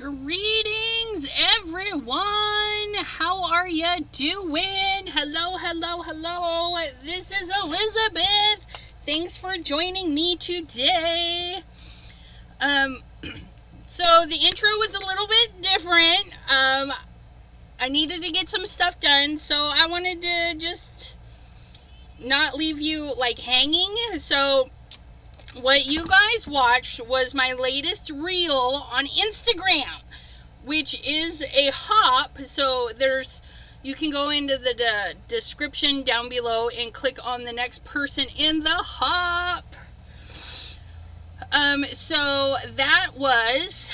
Greetings, everyone. How are you doing? Hello, hello, hello. This is Elizabeth. Thanks for joining me today. So the intro was a little bit different. I needed to get some stuff done, so I wanted to just not leave you like hanging. So what you guys watched was my latest reel on Instagram, which is a hop. So you can go into the description down below and click on the next person in the hop. So that was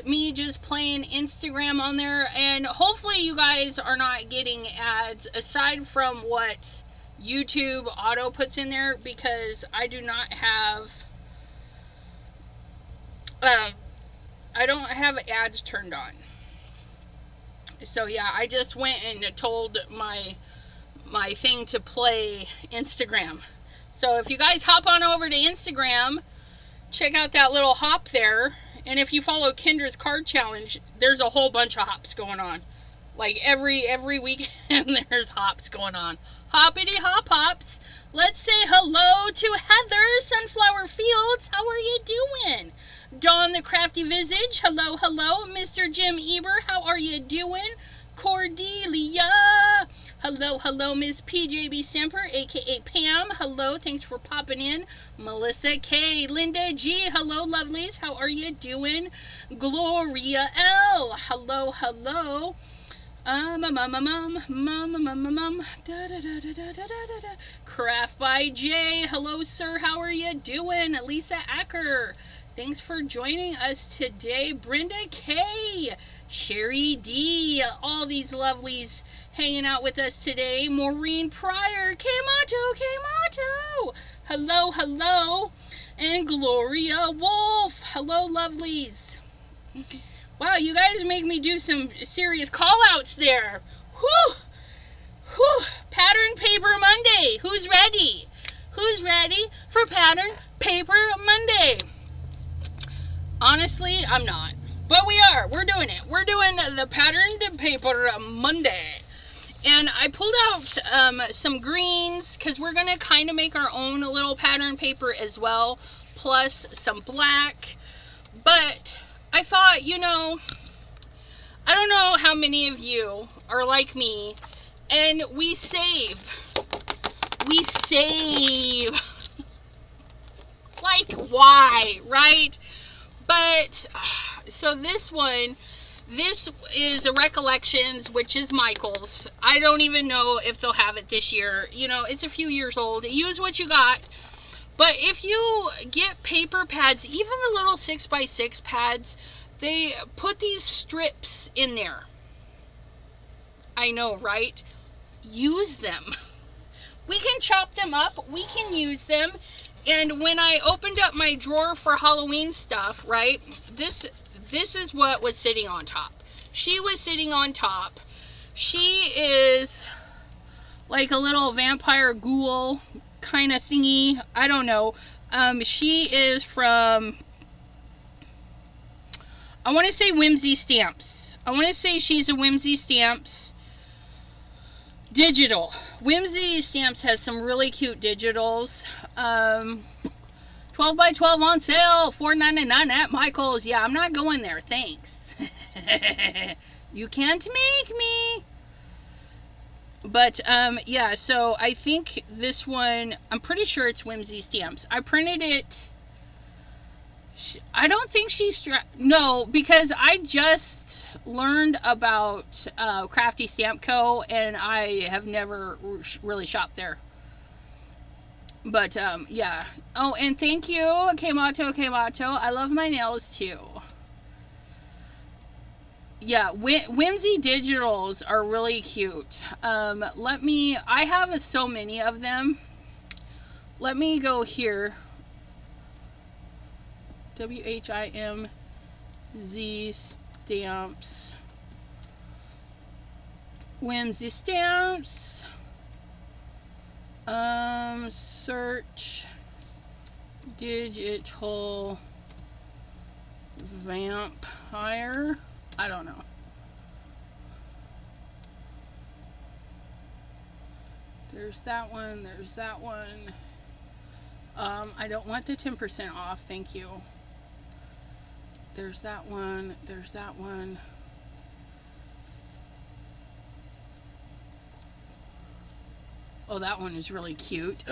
me just playing Instagram on there, and hopefully you guys are not getting ads aside from what YouTube auto puts in there, because I do not have I don't have ads turned on. So yeah, I just went and told my thing to play Instagram. So if you guys hop on over to Instagram, check out that little hop there, and if you follow Kendra's card challenge, there's a whole bunch of hops going on. Like every weekend there's hops going on. Hoppity hop hops. Let's say hello to Heather Sunflower Fields. How are you doing? Dawn the Crafty Visage. Hello, hello. Mr. Jim Eber. How are you doing? Cordelia. Hello, hello. Miss PJB Semper, aka Pam. Hello. Thanks for popping in. Melissa K. Linda G. Hello, lovelies. How are you doing? Gloria L. Hello, hello. Craft by Jay. Hello, sir. How are you doing? Lisa Acker. Thanks for joining us today. Brenda K. Sherry D. All these lovelies hanging out with us today. Maureen Pryor. K-Mato. Hello, hello. And Gloria Wolf. Hello, lovelies. Wow, you guys make me do some serious call-outs there. Whew. Whew. Pattern Paper Monday. Who's ready? Who's ready for Pattern Paper Monday? Honestly, I'm not. But we are. We're doing it. We're doing the Pattern Paper Monday. And I pulled out some greens, because we're going to kind of make our own little pattern paper as well, plus some black. But I thought, I don't know how many of you are like me, and we save. Like, why, right? But, so this is a Recollections, which is Michael's. I don't even know if they'll have it this year. It's a few years old. Use what you got. But if you get paper pads, even the little 6x6 pads, they put these strips in there. I know, right? Use them. We can chop them up. We can use them. And when I opened up my drawer for Halloween stuff, right, this is what was sitting on top. She was sitting on top. She is like a little vampire ghoul kind of thingy. I don't know. She is from, I want to say Whimsy Stamps. I want to say she's a Whimsy Stamps digital. Whimsy Stamps has some really cute digitals. 12x12 on sale, $4.99 at Michael's. Yeah, I'm not going there. Thanks. You can't make me. But, yeah, so I think this one, I'm pretty sure it's Whimsy Stamps. I printed it. I don't think no, because I just learned about Crafty Stamp Co. and I have never really shopped there. But, yeah. Oh, and thank you, K-Mato. I love my nails, too. Yeah, Whimsy Digitals are really cute. I have so many of them. Let me go here. WHIMZ Stamps. Whimsy Stamps. Search digital Vampire. I don't know. There's that one. There's that one. I don't want the 10% off. Thank you. There's that one. There's that one. Oh, that one is really cute.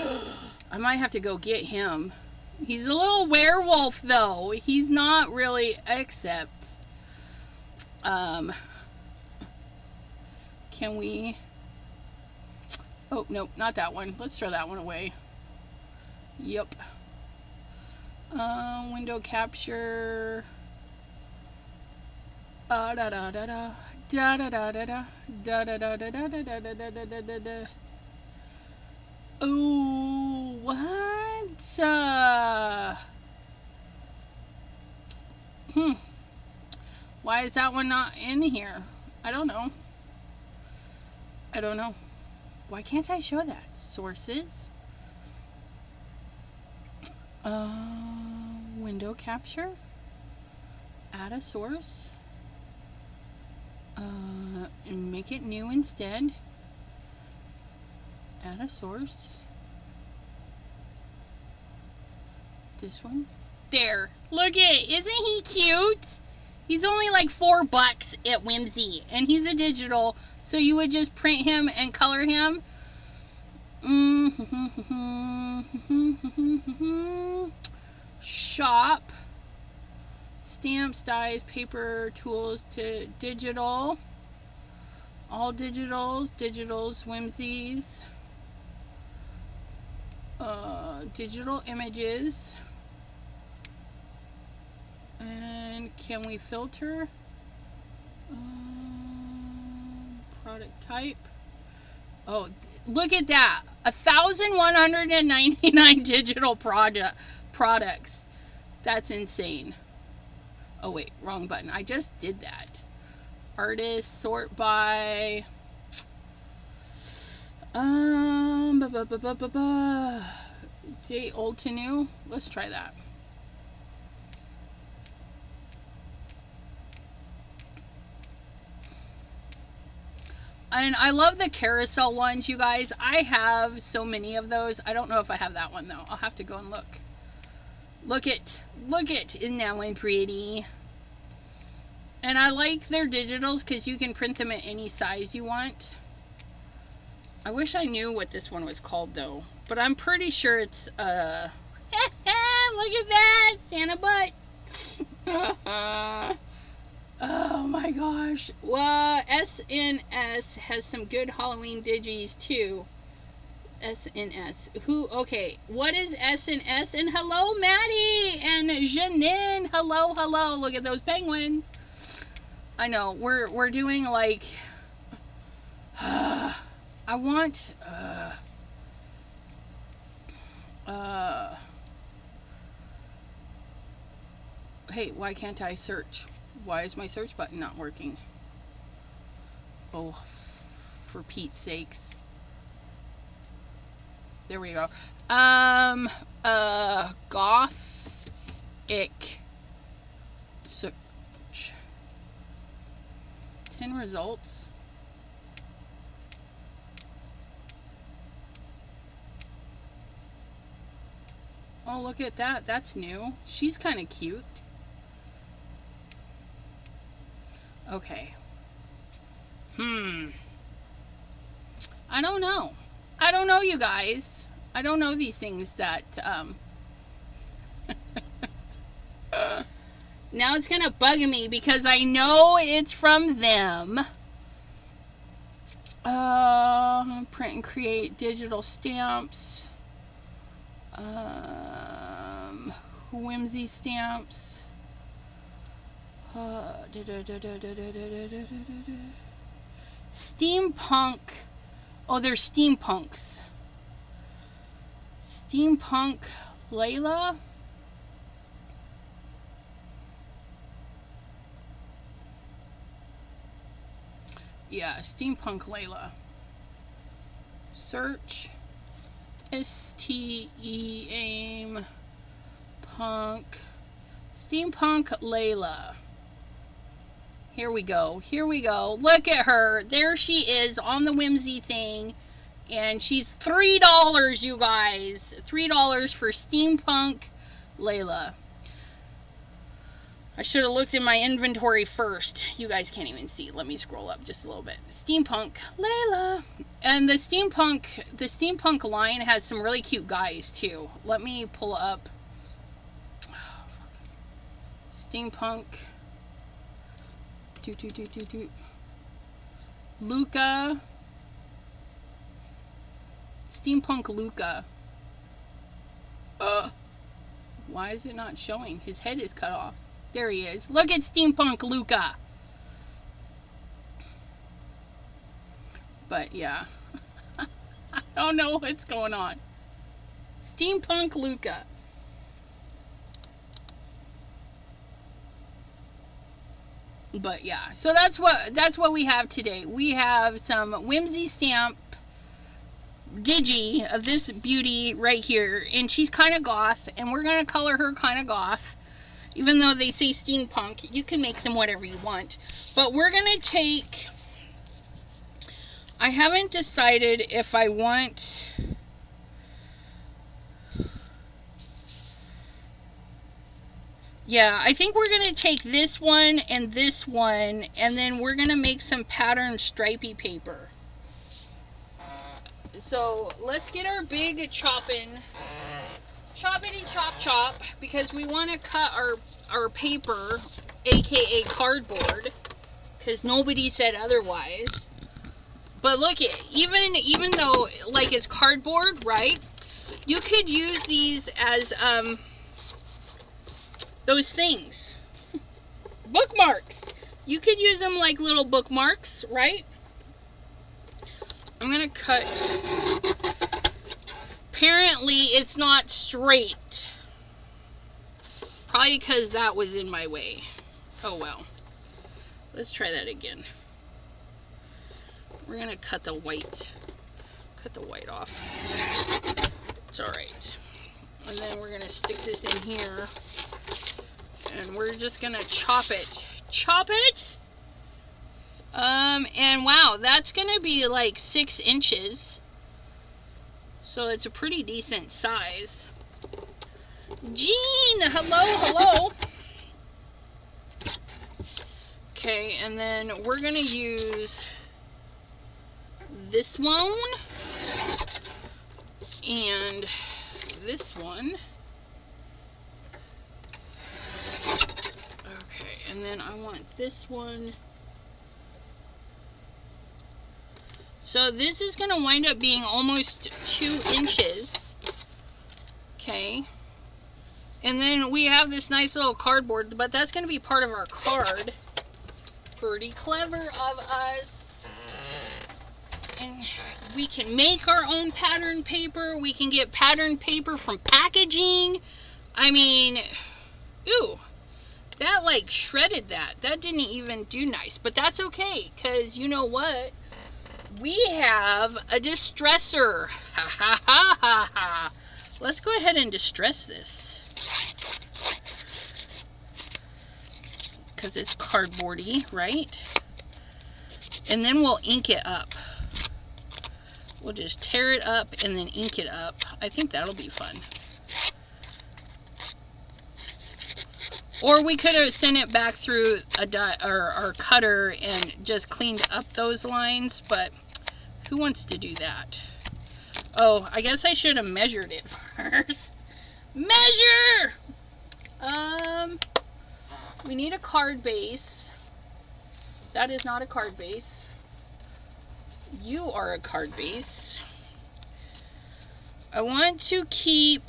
I might have to go get him. He's a little werewolf, though. He's not really, except... Can we... Oh, nope, not that one. Let's throw that one away. Yep. Window capture. Da da da da da. Da da da da da. Da da da da da da da da da da da da. Ooh, what? Why is that one not in here? I don't know. I don't know. Why can't I show that? Sources. Window capture. Add a source. And make it new instead. Add a source. This one. There. Look at it. Isn't he cute? He's only like $4 at Whimsy. And he's a digital. So you would just print him and color him. Shop. Stamps, dies, paper, tools to digital. All digitals. Digitals, Whimsies. Digital images. And can we filter? Product type. Oh, look at that. 1,199 digital products. That's insane. Oh wait, wrong button. I just did that. Artist, sort by. Date old to new. Let's try that. And I love the carousel ones, you guys. I have so many of those. I don't know if I have that one, though. I'll have to go and look. Look it. Look it. Isn't that one pretty? And I like their digitals because you can print them at any size you want. I wish I knew what this one was called, though. But I'm pretty sure it's, look at that! Santa butt! Oh my gosh. Well, SNS has some good Halloween digis too. SNS. Okay. What is SNS? And hello, Maddie and Janine. Hello, hello. Look at those penguins. I know. We're doing like. I want. Hey, why can't I search? Why is my search button not working? Oh, for Pete's sakes. There we go. Gothic search. 10 results. Oh, look at that. That's new. She's kind of cute. Okay. I don't know. I don't know, you guys. I don't know these things that, now it's gonna bug me because I know it's from them. Print and create digital stamps. Whimsy stamps. Steampunk. Oh, they're steampunks. Steampunk Layla. Yeah, Steampunk Layla. Search. STEAM Punk Steampunk Layla. Here we go. Here we go. Look at her. There she is on the whimsy thing. And she's $3, you guys. $3 for Steampunk Layla. I should have looked in my inventory first. You guys can't even see. Let me scroll up just a little bit. Steampunk Layla. And the steampunk line has some really cute guys too. Let me pull up Steampunk Luca. Steampunk Luca. Why is it not showing? His head is cut off. There he is. Look at Steampunk Luca. But yeah. I don't know what's going on. Steampunk Luca. But yeah. So that's what we have today. We have some whimsy stamp digi of this beauty right here, and she's kind of goth, and we're going to color her kind of goth. Even though they say steampunk, you can make them whatever you want. But we're going to take... I haven't decided if I want... Yeah, I think we're going to take this one, and then we're going to make some patterned stripy paper. So, let's get our big choppity chop, because we want to cut our paper, aka cardboard, because nobody said otherwise. But look, even though like it's cardboard, right? You could use these as those things, bookmarks. You could use them like little bookmarks, right? I'm gonna cut. Apparently it's not straight. Probably because that was in my way. Oh well. Let's try that again. We're gonna cut the white off. It's alright. And then we're gonna stick this in here. And we're just gonna chop it. Chop it! And wow, that's gonna be like 6 inches. So it's a pretty decent size. Jean, hello. Okay, and then we're gonna use this one and this one. Okay, and then I want this one. So this is going to wind up being almost 2 inches. Okay. And then we have this nice little cardboard, but that's going to be part of our card. Pretty clever of us. And we can make our own pattern paper. We can get pattern paper from packaging. I mean, ooh, that like shredded that. That didn't even do nice, but that's okay, because you know what? We have a distressor. Ha ha ha ha ha. Let's go ahead and distress this, because it's cardboardy, right? And then we'll ink it up. We'll just tear it up and then ink it up. I think that'll be fun. Or we could have sent it back through our cutter and just cleaned up those lines, but who wants to do that? Oh, I guess I should have measured it first. Measure! We need a card base. That is not a card base. You are a card base. I want to keep...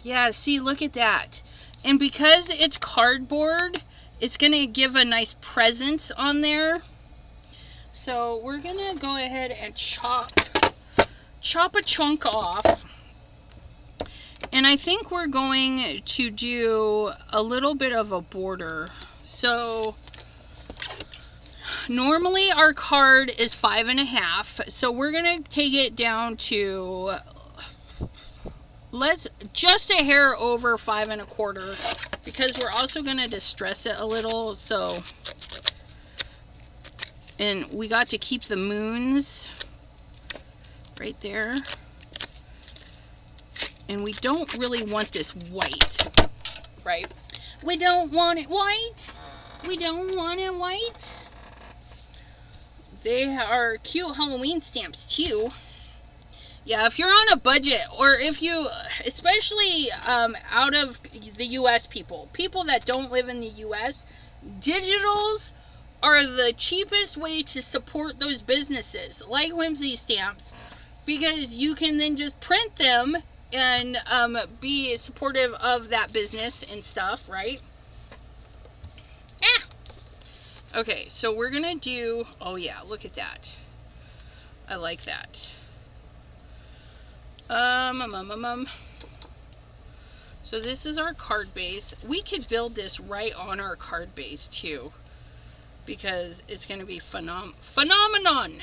Yeah, see, look at that. And because it's cardboard, it's going to give a nice presence on there. So we're going to go ahead and chop a chunk off. And I think we're going to do a little bit of a border. So normally our card is 5.5. So we're going to take it down to let's just a hair over 5 1/4, because we're also going to distress it a little. So, and we got to keep the moons right there. And we don't really want this white, right? We don't want it white. We don't want it white. They are cute Halloween stamps too. Yeah, if you're on a budget, or if you, especially out of the U.S. people that don't live in the U.S., digitals are the cheapest way to support those businesses, like Whimsy Stamps, because you can then just print them and be supportive of that business and stuff, right? Okay, so we're gonna do, oh yeah, look at that. I like that. So this is our card base. We could build this right on our card base too, because it's gonna be phenomenon.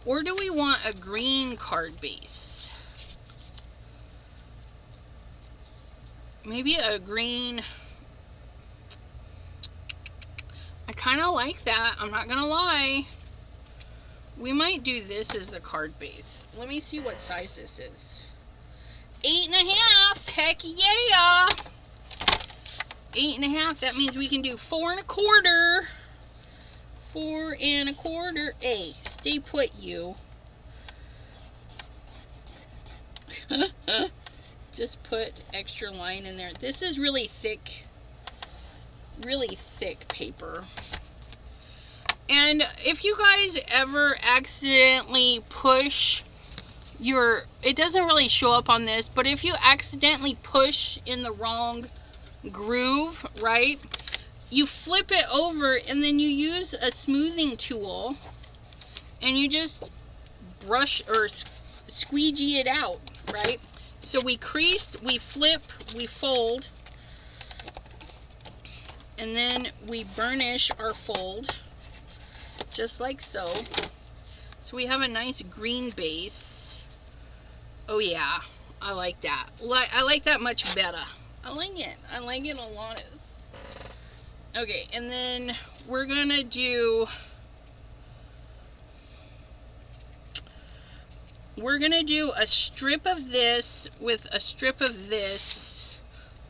Or do we want a green card base? Maybe a green. I kind of like that. I'm not going to lie. We might do this as the card base. Let me see what size this is. 8 1/2. Heck yeah. 8 1/2. That means we can do 4 1/4. 4 1/4. Hey, stay put, you. Just put extra line in there. This is really thick paper. And if you guys ever accidentally push your, it doesn't really show up on this, but if you accidentally push in the wrong groove, right, you flip it over and then you use a smoothing tool and you just brush or squeegee it out, right? So we creased, we flip, we fold, and then we burnish our fold, just like so. So we have a nice green base. Oh yeah, I like that. I like that much better. I like it. I like it a lot. Okay, and then we're gonna do, a strip of this with a strip of this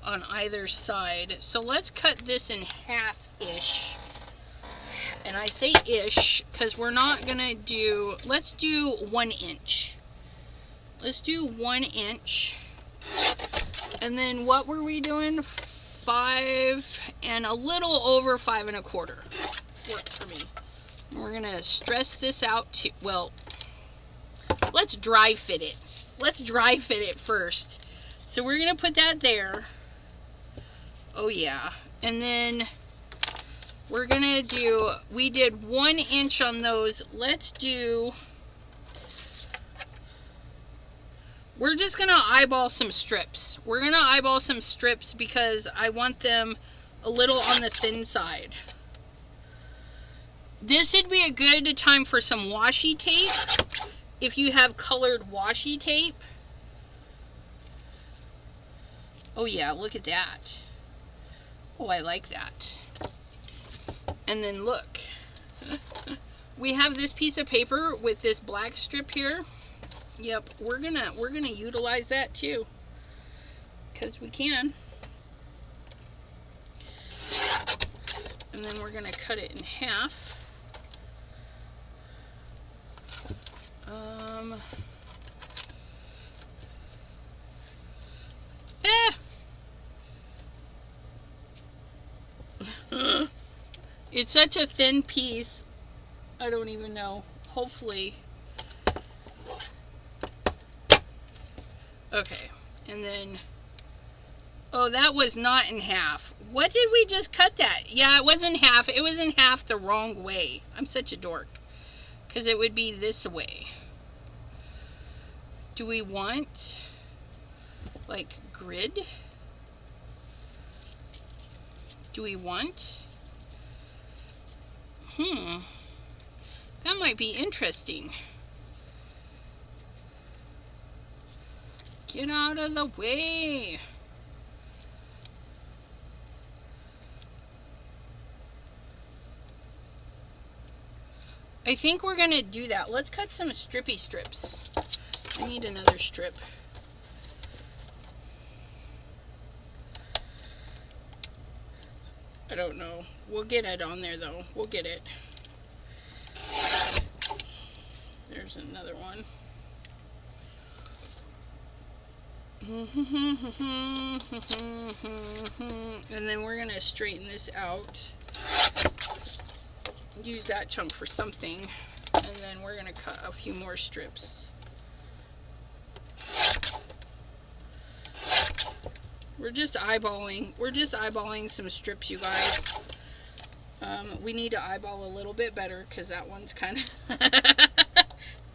on either side. So let's cut this in half-ish. And I say ish because we're not gonna do, let's do 1 inch. Let's do 1 inch. And then what were we doing? 5 and a little over 5 1/4 works for me. And we're gonna stress this out too. Well, let's dry fit it. Let's dry fit it first. So we're gonna put that there. Oh yeah. And then we're gonna do, we did 1 inch on those. Let's do, we're just gonna eyeball some strips. We're gonna eyeball some strips because I want them a little on the thin side. This should be a good time for some washi tape. If you have colored washi tape. Oh yeah, look at that. Oh, I like that. And then look. We have this piece of paper with this black strip here. Yep, we're gonna utilize that too. 'Cause we can. And then we're gonna cut it in half. It's such a thin piece. I don't even know. Hopefully. Okay. And then, oh, that was not in half. What did we just cut that? Yeah, it was in half. It was in half the wrong way. I'm such a dork. Because it would be this way. Do we want, like, grid? Do we want? That might be interesting. Get out of the way. I think we're gonna do that. Let's cut some strippy strips. I need another strip. I don't know. We'll get it on there though. We'll get it. There's another one. And then we're gonna straighten this out. Use that chunk for something. And then we're gonna cut a few more strips. We're just eyeballing some strips, you guys. We need to eyeball a little bit better because that one's kind of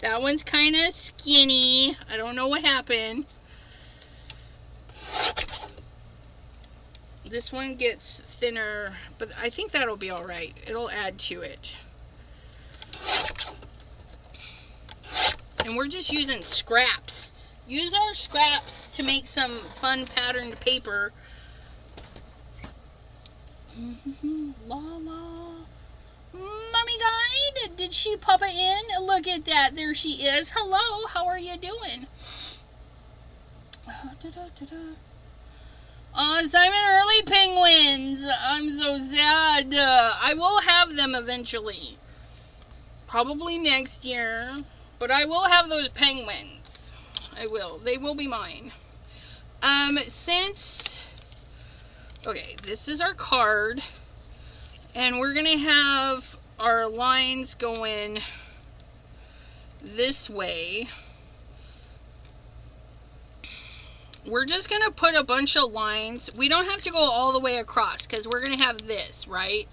that one's kind of skinny. I don't know what happened. This one gets thinner, but I think that'll be all right. It'll add to it. And we're just using scraps. Use our scraps to make some fun patterned paper. La la. Mommy guide, did she pop it in? Look at that. There she is. Hello, how are you doing? Oh, Simon Hurley penguins. I'm so sad. I will have them eventually. Probably next year. But I will have those penguins. I will. They will be mine. Okay, this is our card. And we're going to have our lines going this way. We're just going to put a bunch of lines. We don't have to go all the way across because we're going to have this, right?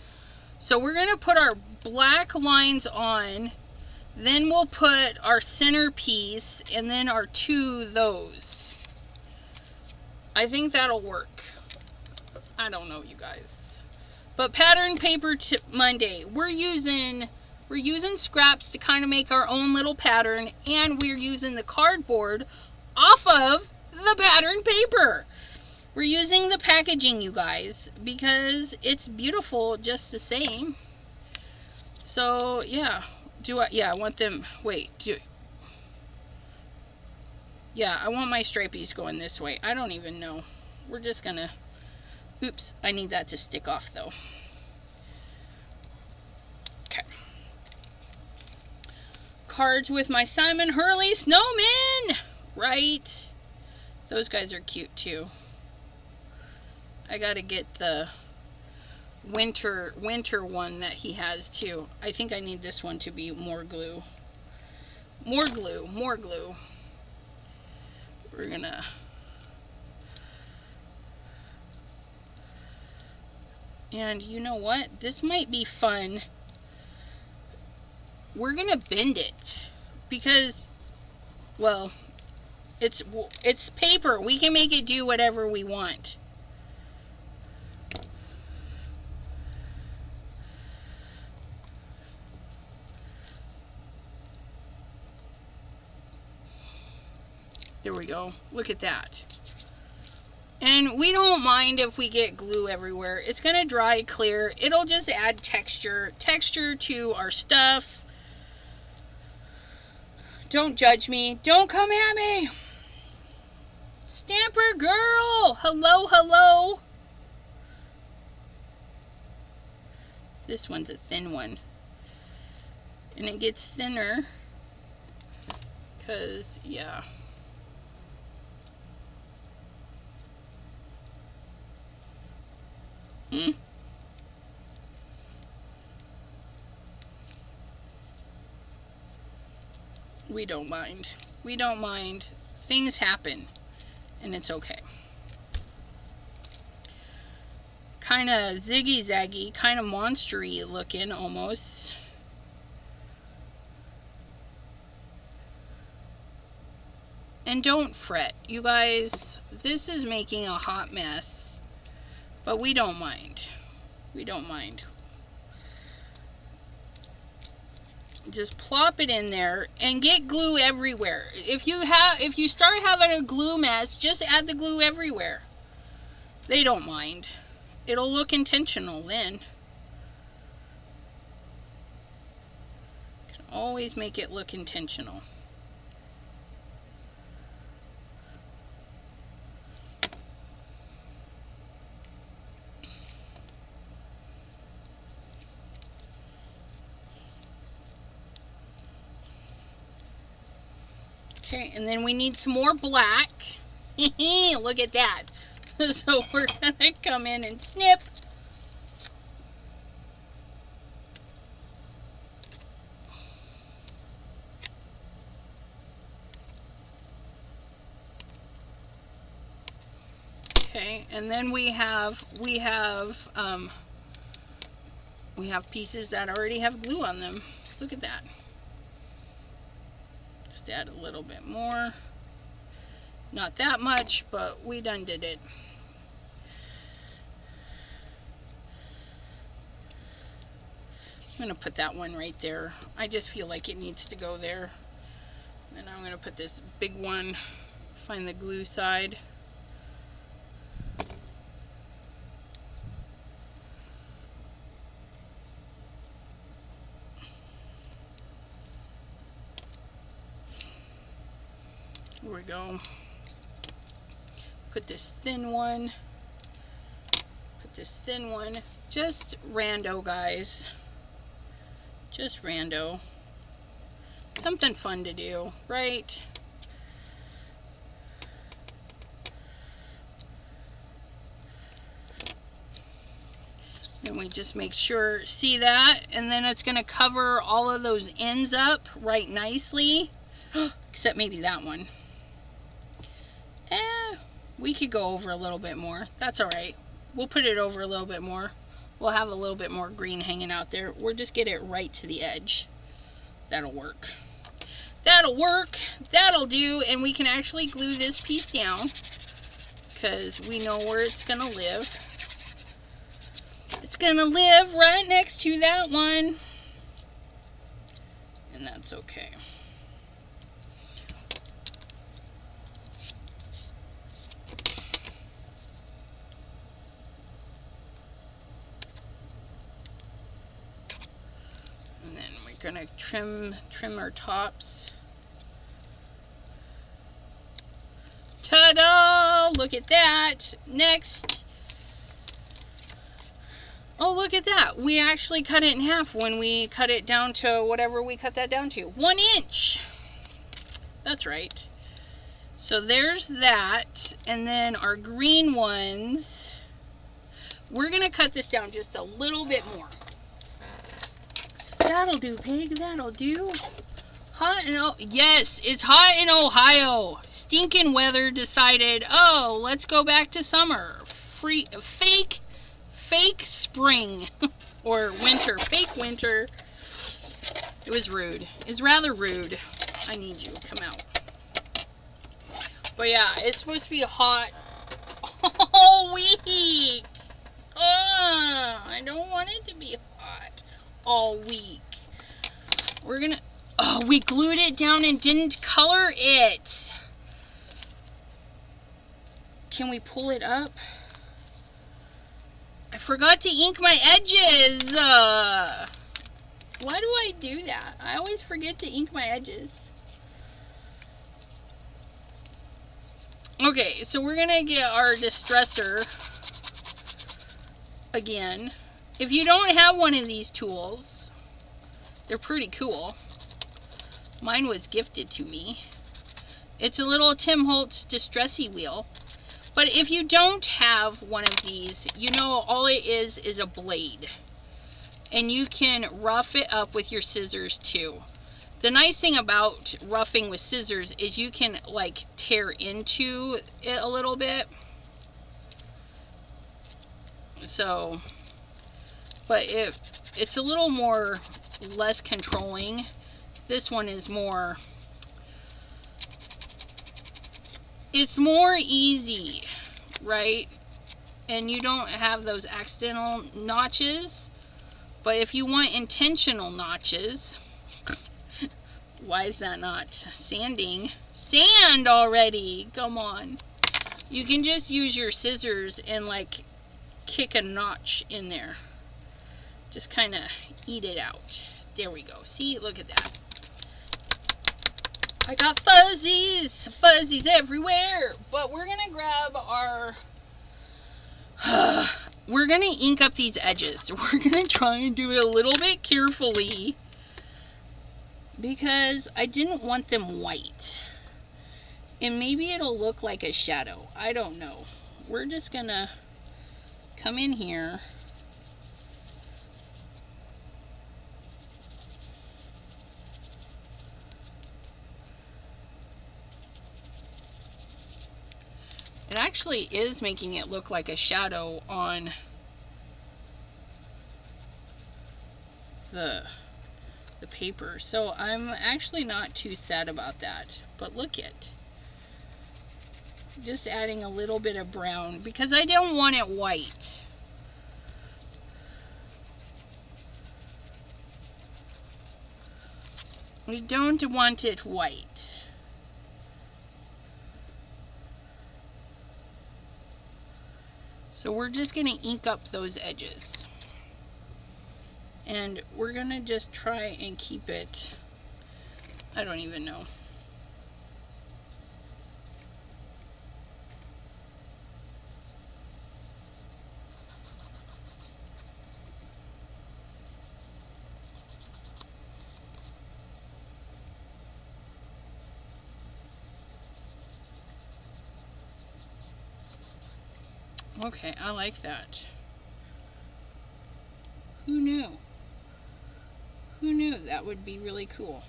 So we're going to put our black lines on. Then we'll put our centerpiece and then our two those. I think that'll work. I don't know, you guys. But pattern paper Monday. We're using scraps to kind of make our own little pattern, and we're using the cardboard off of the pattern paper. We're using the packaging, you guys, because it's beautiful just the same. So yeah, I want them. Yeah, I want my stripies going this way. I don't even know. We're just gonna. Oops, I need that to stick off though. Okay. Cards with my Simon Hurley snowmen. Right. Those guys are cute too. I gotta get the winter one that he has too. I think I need this one to be more glue. More glue. We're gonna... And you know what? This might be fun. We're gonna bend it. Because, well... It's paper. We can make it do whatever we want. There we go. Look at that. And we don't mind if we get glue everywhere. It's going to dry clear. It'll just add texture to our stuff. Don't judge me. Don't come at me. Stamper girl. Hello. This one's a thin one. And it gets thinner. Because, yeah. We don't mind. We don't mind. Things happen. And it's okay. Kind of ziggy-zaggy. Kind of monster-y looking almost. And don't fret. You guys, this is making a hot mess. But we don't mind. We don't mind. just plop it in there and get glue everywhere. If you start having a glue mess, just add the glue everywhere. They don't mind. It'll look intentional then. Can always make it look intentional. Okay, and then we need some more black. Look at that. So we're gonna come in and snip. Okay, and then we have pieces that already have glue on them. Look at that. Just add a little bit more. Not that much, but we done did it. I'm going to put that one right there. I just feel like it needs to go there. Then I'm going to put this big one, find the glue side. Here we go. Put this thin one. Put this thin one. Just rando, guys. Just rando. Something fun to do, right? And we just make sure, see that? And then it's going to cover all of those ends up right nicely. Except maybe that one. We could go over a little bit more. That's alright. We'll put it over a little bit more. We'll have a little bit more green hanging out there. We'll just get it right to the edge. That'll work. That'll work. That'll do. And we can actually glue this piece down, because we know where it's going to live. It's going to live right next to that one. And that's okay. Gonna trim our tops. Ta-da! Look at that. Next. Oh, look at that. We actually cut it in half when we cut it down to whatever we cut that down to. 1 inch. That's right. So there's that. And then our green ones. We're gonna cut this down just a little bit more. That'll do, pig. That'll do. Hot in yes, it's hot in Ohio. Stinking weather decided, oh, let's go back to summer. Fake spring or winter. Fake winter. It was rude. It's rather rude. I need you. Come out. But yeah, it's supposed to be hot all week. I don't want it to be hot all week. We're gonna, oh, we glued it down and didn't color it. Can we pull it up? I forgot to ink my edges. Why do I do that? I always forget to ink my edges. Okay, so we're gonna get our distresser again. If you don't have one of these tools, they're pretty cool. Mine was gifted to me. It's a little Tim Holtz distressy wheel. But if you don't have one of these, you know all it is a blade. And you can rough it up with your scissors too. The nice thing about roughing with scissors is you can like tear into it a little bit. So, but if it's a little more less controlling, this one is more, it's more easy, right? And you don't have those accidental notches. But if you want intentional notches, Why is that not sanding? Sand already! Come on. You can just use your scissors and like kick a notch in there. Just kind of eat it out. There we go. See? Look at that. I got fuzzies! Fuzzies everywhere! But we're going to grab our... we're going to ink up these edges. We're going to try and do it a little bit carefully, because I didn't want them white. And maybe it'll look like a shadow. I don't know. We're just going to come in here. It actually is making it look like a shadow on the paper. So I'm actually not too sad about that. But look it. Just adding a little bit of brown because I don't want it white. We don't want it white. So we're just going to ink up those edges. And we're going to just try and keep it, I don't even know. Okay, I like that. Who knew? Who knew that would be really cool?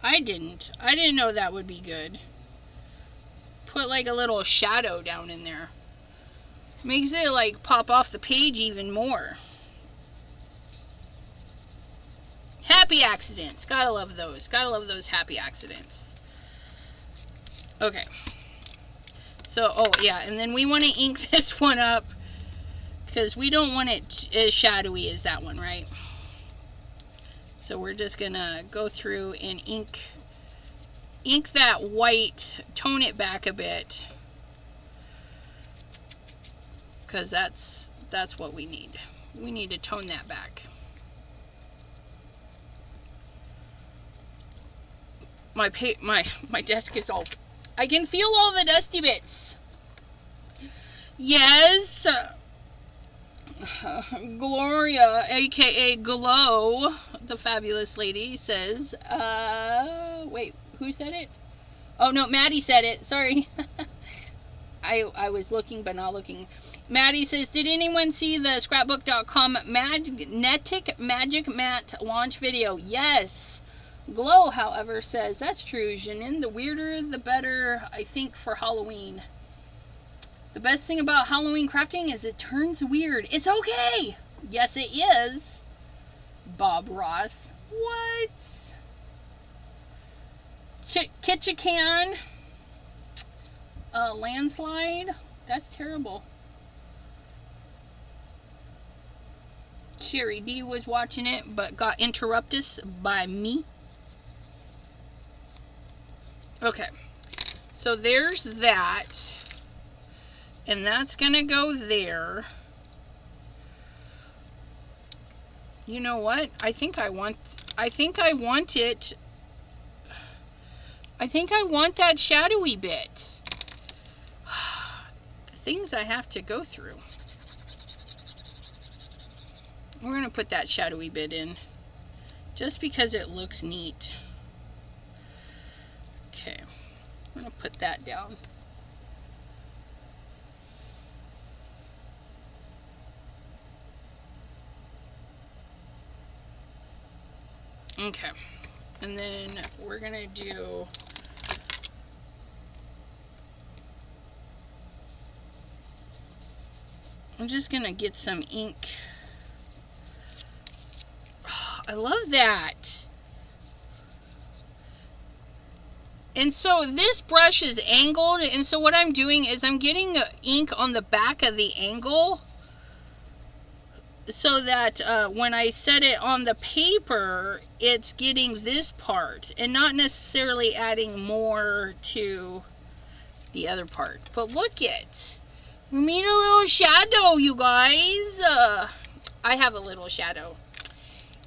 I didn't. I didn't know that would be good. Put like a little shadow down in there. Makes it like pop off the page even more. Happy accidents. Gotta love those. Gotta love those happy accidents. Okay. So, oh yeah, and then we want to ink this one up because we don't want it as shadowy as that one, right? So we're just gonna go through and ink that white, tone it back a bit, because that's what we need. We need to tone that back. My desk is all... I can feel all the dusty bits. Yes. Gloria, aka Glow, the fabulous lady, says, wait, who said it? Oh, no, Maddie said it. Sorry. I was looking, but not looking. Maddie says, did anyone see the Scrapbook.com magnetic magic mat launch video? Yes. Glow, however, says, that's true, Janine. The weirder, the better, I think, for Halloween. The best thing about Halloween crafting is it turns weird. It's okay. Yes, it is. Bob Ross. What? Kitchican. Landslide. That's terrible. Sherry D was watching it, but got interrupted by me. Okay, so there's that, and that's gonna go there. You know what? I think I want that shadowy bit. The things I have to go through. We're gonna put that shadowy bit in, just because it looks neat. Okay, I'm going to put that down. Okay, and then we're going to do... I'm just going to get some ink. Oh, I love that. And so this brush is angled, and so what I'm doing is I'm getting ink on the back of the angle so that when I set it on the paper, it's getting this part and not necessarily adding more to the other part. But look it, we made a little shadow, you guys. I have a little shadow.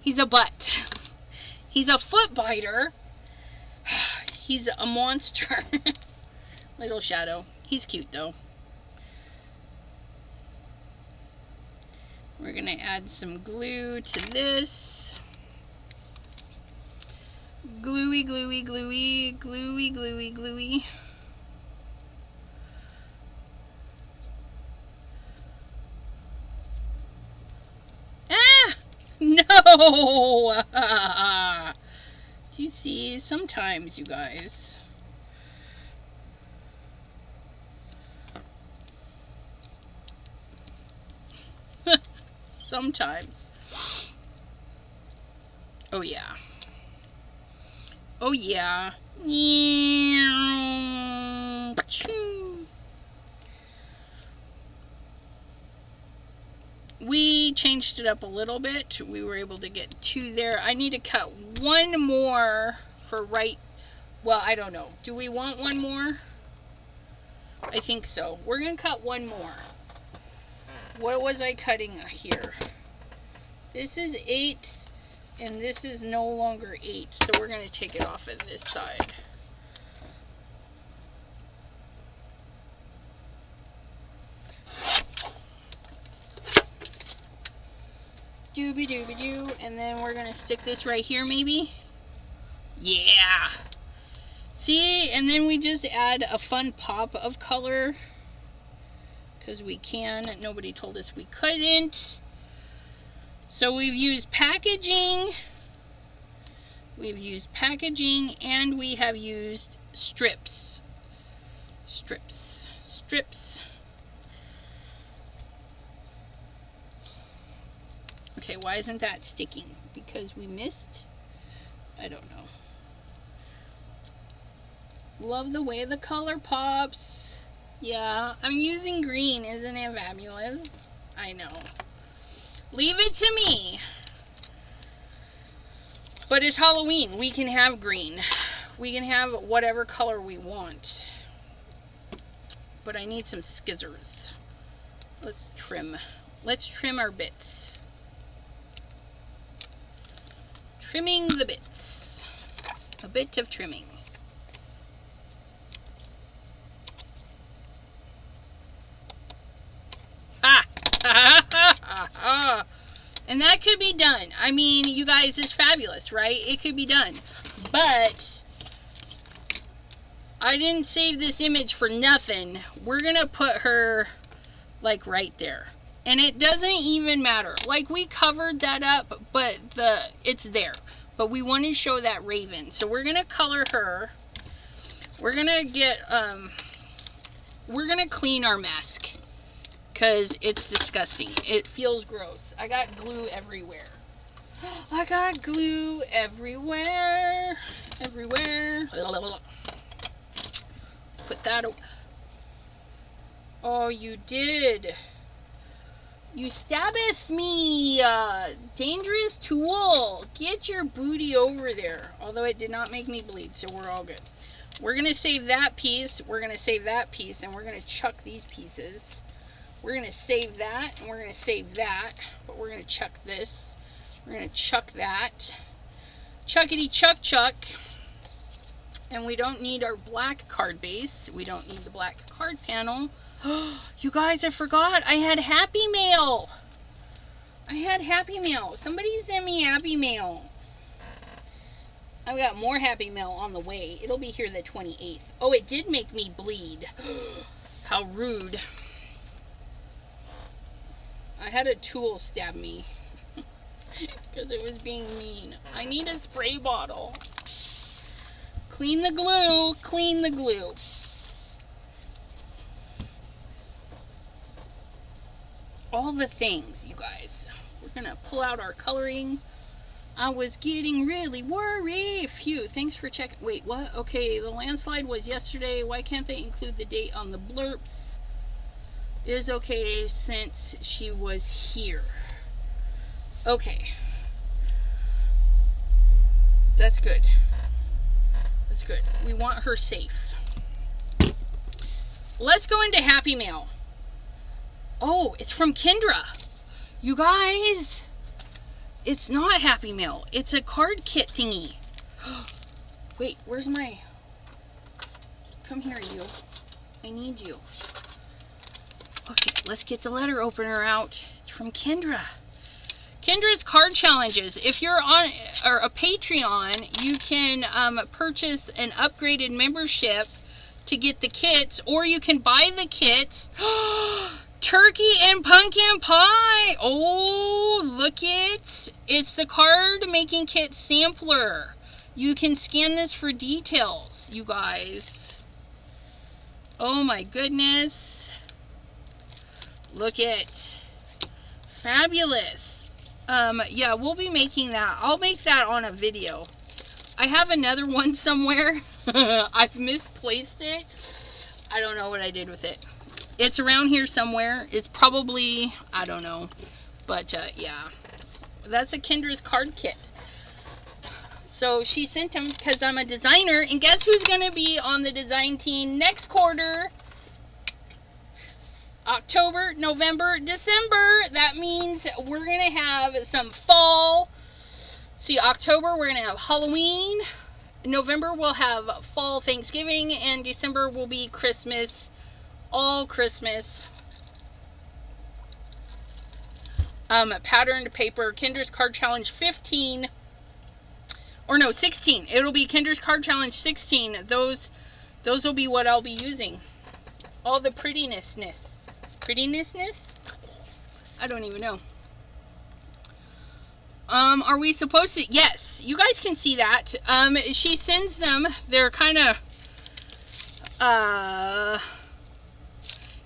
He's a butt. He's a foot biter. He's a monster. Little shadow. He's cute though. We're gonna add some glue to this. Gluey, gluey, gluey, gluey, gluey, gluey. Ah! No! Do you see? Sometimes, you guys. Sometimes. Oh yeah. Oh yeah. We changed it up a little bit. We were able to get 2 there. I need to cut 1 more for right. Well, I don't know. Do we want 1 more? I think so. We're going to cut 1 more. What was I cutting here? This is 8, and this is no longer 8, so we're going to take it off of this side. Doobie doobie doo, and then we're going to stick this right here maybe. Yeah! See, and then we just add a fun pop of color. Because we can. Nobody told us we couldn't. So we've used packaging. We've used packaging, and we have used strips. Strips. Strips. Okay, why isn't that sticking? Because we missed? I don't know. Love the way the color pops. Yeah, I'm using green. Isn't it fabulous? I know. Leave it to me. But it's Halloween. We can have green. We can have whatever color we want. But I need some scissors. Let's trim. Let's trim our bits. Trimming the bits. A bit of trimming. And that could be done. I mean, you guys, it's fabulous, right? It could be done. But I didn't save this image for nothing. We're going to put her like right there. And it doesn't even matter. Like, we covered that up, but it's there. But we want to show that raven. So we're going to color her. We're going to get, we're going to clean our mask. Because it's disgusting. It feels gross. I got glue everywhere. I got glue everywhere. Everywhere. Let's put that away. Oh, you did. You stabbeth me. Dangerous tool. Get your booty over there. Although it did not make me bleed, so we're all good. We're going to save that piece. We're going to save that piece. And we're going to chuck these pieces. We're going to save that, and we're going to save that, but we're going to chuck this. We're going to chuck that. Chuckity chuck chuck. And we don't need our black card base. We don't need the black card panel. You guys, I forgot. I had Happy Mail. I had Happy Mail. Somebody sent me Happy Mail. I've got more Happy Mail on the way. It'll be here the 28th. Oh, it did make me bleed. How rude. I had a tool stab me because it was being mean. I need a spray bottle. Clean the glue. Clean the glue. All the things, you guys. We're going to pull out our coloring. I was getting really worried. Phew, thanks for checking. Wait, what? Okay, the landslide was yesterday. Why can't they include the date on the blurps? It is okay since she was here. Okay. That's good. That's good. We want her safe. Let's go into Happy Mail. Oh, it's from Kendra. You guys, it's not Happy Mail. It's a card kit thingy. Wait, where's my... Come here, you. I need you. Okay, let's get the letter opener out. It's from Kendra. Kendra's Card Challenges. If you're on or a Patreon, you can purchase an upgraded membership to get the kits, or you can buy the kits. Turkey and pumpkin pie. Oh, look it. It's the card making kit sampler. You can scan this for details, you guys. Oh my goodness. Look it. Fabulous. Yeah, we'll be making that. I'll make that on a video. I have another one somewhere. I've misplaced it. I don't know what I did with it. It's around here somewhere. It's probably, I don't know. But, yeah. That's a Kendra's card kit. So, she sent them because I'm a designer. And guess who's going to be on the design team next quarter? October, November, December. That means we're going to have some fall. See, October, we're going to have Halloween. November, we'll have fall Thanksgiving. And December will be Christmas. All Christmas. Patterned paper. Kendra's Card Challenge 15. Or no, 16. It'll be Kendra's Card Challenge 16. Those will be what I'll be using. All the prettiness. Prettiness? I don't even know. Are we supposed to? Yes, you guys can see that. She sends them. They're kind of,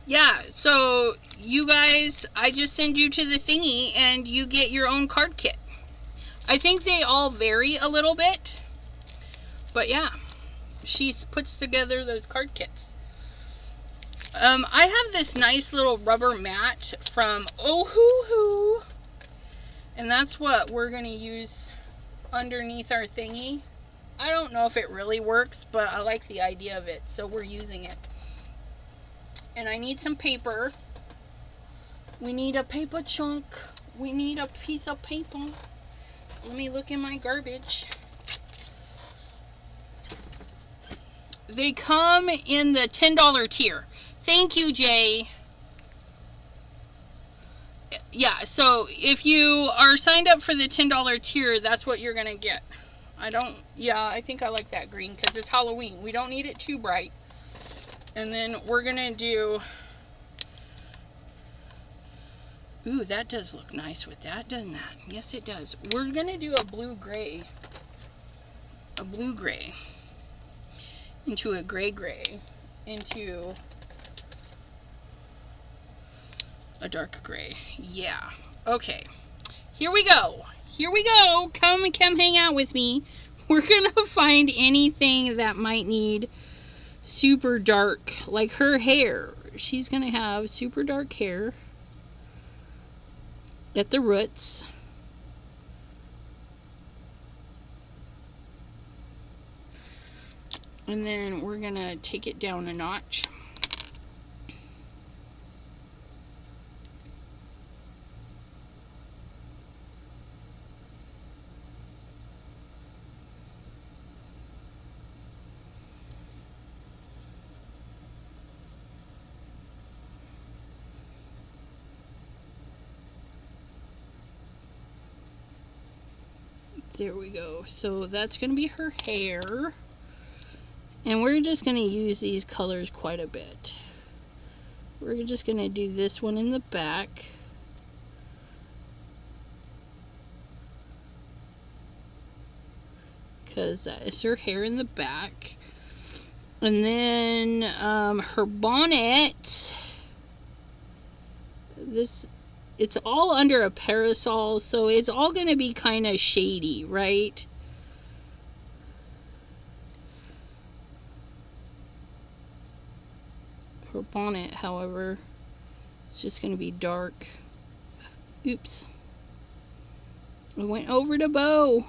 yeah, so you guys, I just send you to the thingy and you get your own card kit. I think they all vary a little bit, but yeah, she puts together those card kits. I have this nice little rubber mat from Oohoo, and that's what we're going to use underneath our thingy. I don't know if it really works, but I like the idea of it, so we're using it. And I need some paper. We need a paper chunk. We need a piece of paper. Let me look in my garbage. They come in the $10 tier. Thank you, Jay. Yeah, so if you are signed up for the $10 tier, that's what you're going to get. I think I like that green because it's Halloween. We don't need it too bright. And then we're going to do... Ooh, that does look nice with that, doesn't that? Yes, it does. We're going to do a blue-gray. A blue-gray. Into a gray-gray. Into... a dark gray. Yeah. Okay. Here we go. Here we go. Come hang out with me. We're gonna find anything that might need super dark, like her hair. She's gonna have super dark hair at the roots. And then we're gonna take it down a notch. There we go. So that's going to be her hair. And we're just going to use these colors quite a bit. We're just going to do this one in the back. Because that is her hair in the back. And then her bonnet. It's all under a parasol, so it's all going to be kind of shady, right? Her bonnet, however, it's just going to be dark. Oops. I went over the bow.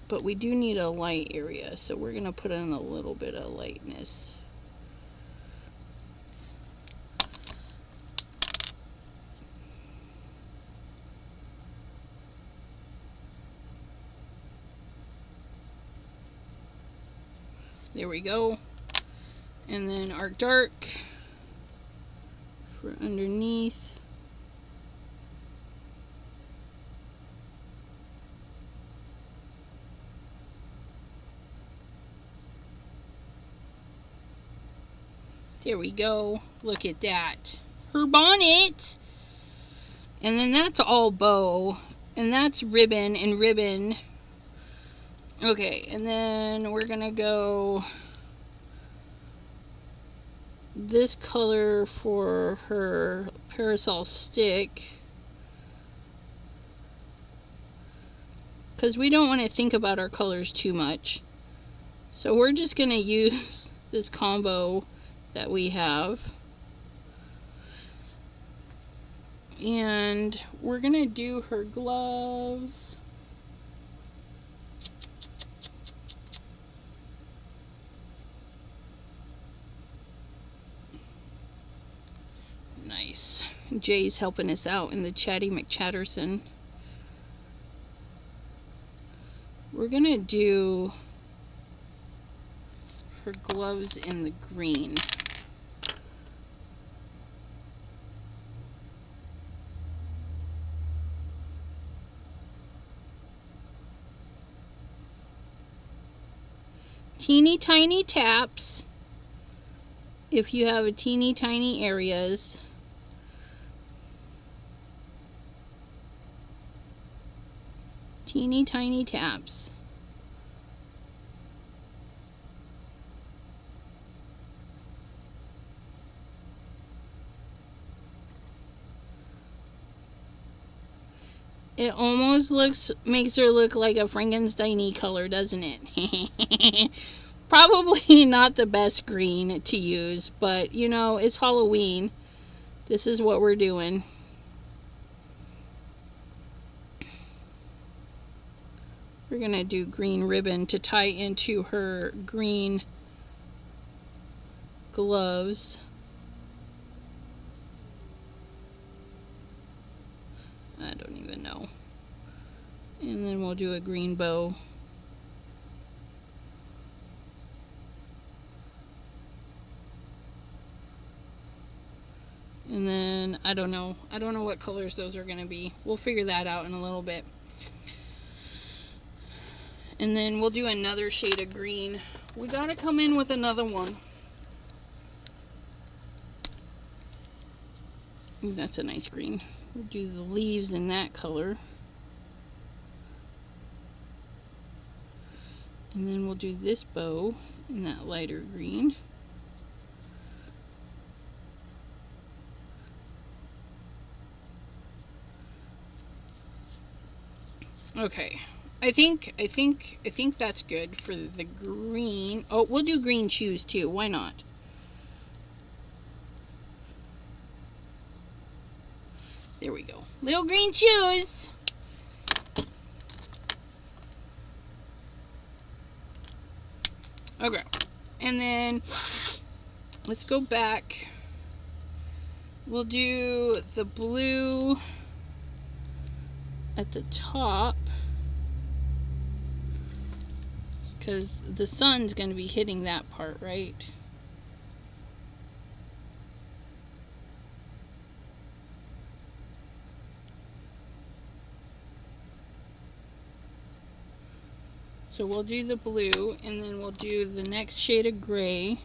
But we do need a light area, so we're going to put in a little bit of lightness. There we go. And then our dark for underneath. There we go. Look at that. Her bonnet. And then that's all bow. And that's ribbon and ribbon. Okay, and then we're gonna go this color for her parasol stick, because we don't want to think about our colors too much. So we're just gonna use this combo that we have, and we're gonna do her gloves. Nice. Jay's helping us out in the Chatty McChatterson. We're gonna do her gloves in the green. Teeny tiny taps if you have a teeny tiny areas. Teeny tiny taps. It almost makes her look like a Frankenstein-y color, doesn't it? Probably not the best green to use, but you know, it's Halloween. This is what we're doing. We're gonna do green ribbon to tie into her green gloves. I don't even know. And then we'll do a green bow. And then I don't know what colors those are going to be. We'll figure that out in a little bit. And then we'll do another shade of green. We got to come in with another one. Ooh, that's a nice green. We'll do the leaves in that color. And then we'll do this bow in that lighter green. Okay. I think that's good for the green. Oh, we'll do green shoes too. Why not? There we go. Little green shoes. Okay. And then let's go back. We'll do the blue at the top, because the sun's going to be hitting that part, right? So we'll do the blue, and then we'll do the next shade of gray.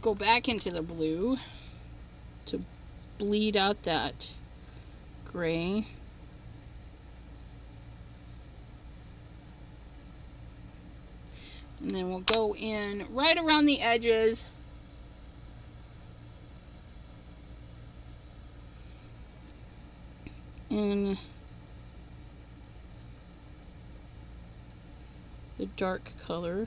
Go back into the blue to bleed out that gray. And then we'll go in right around the edges. And the dark color.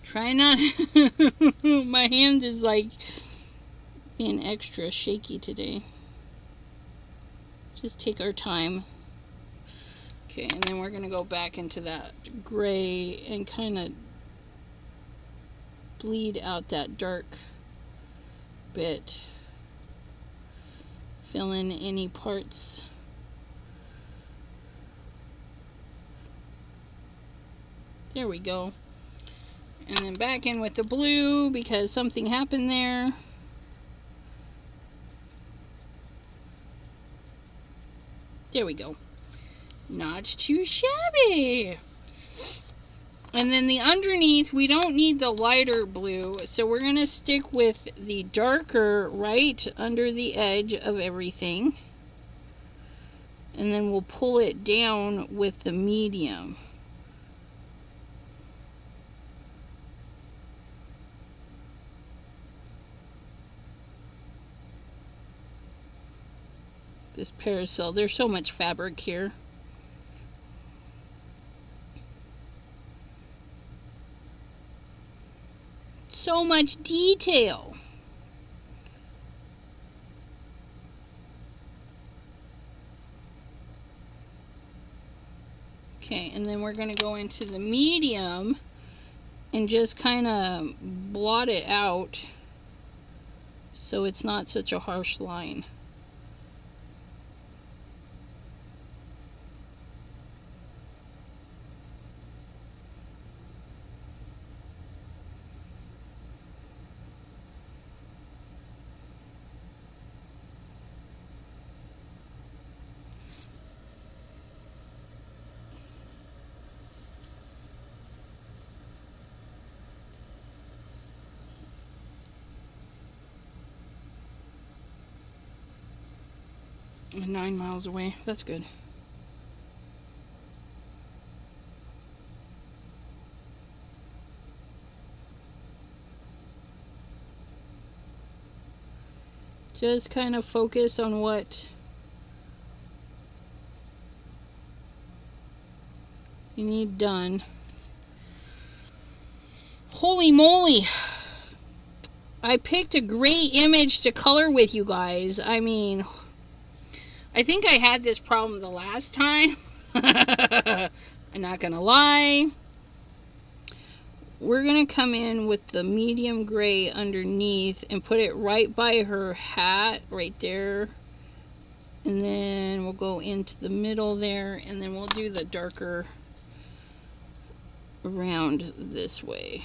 Try not. My hand is like being extra shaky today. Just take our time. Okay, and then we're going to go back into that gray and kind of bleed out that dark bit. Fill in any parts. There we go. And then back in with the blue because something happened there. There we go. Not too shabby. And then the underneath, we don't need the lighter blue, so we're going to stick with the darker right under the edge of everything. And then we'll pull it down with the medium. This parasol, there's so much fabric here. So much detail. Okay, and then we're going to go into the medium and just kind of blot it out so it's not such a harsh line. I'm 9 miles away. That's good. Just kind of focus on what you need done. Holy moly! I picked a great image to color with you guys. I mean, I think I had this problem the last time. I'm not gonna lie. We're gonna come in with the medium gray underneath and put it right by her hat, right there. And then we'll go into the middle there, and then we'll do the darker around this way.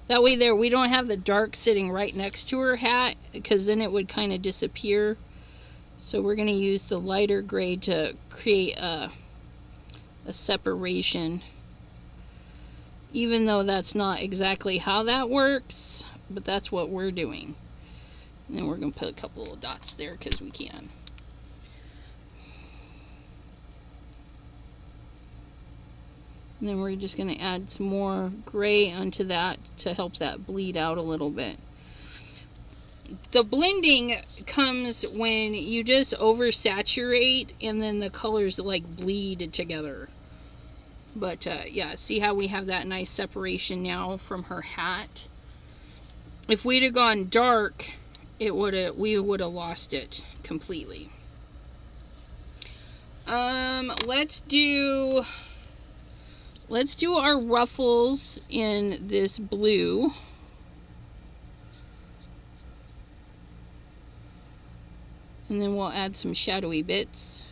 That way there, we don't have the dark sitting right next to her hat, because then it would kind of disappear. So we're going to use the lighter gray to create a separation. Even though that's not exactly how that works, but that's what we're doing. And then we're going to put a couple little dots there because we can. And then we're just going to add some more gray onto that to help that bleed out a little bit. The blending comes when you just oversaturate and then the colors like bleed together. But yeah, see how we have that nice separation now from her hat? If we'd have gone dark, we would have lost it completely. Let's do our ruffles in this blue. And then we'll add some shadowy bits.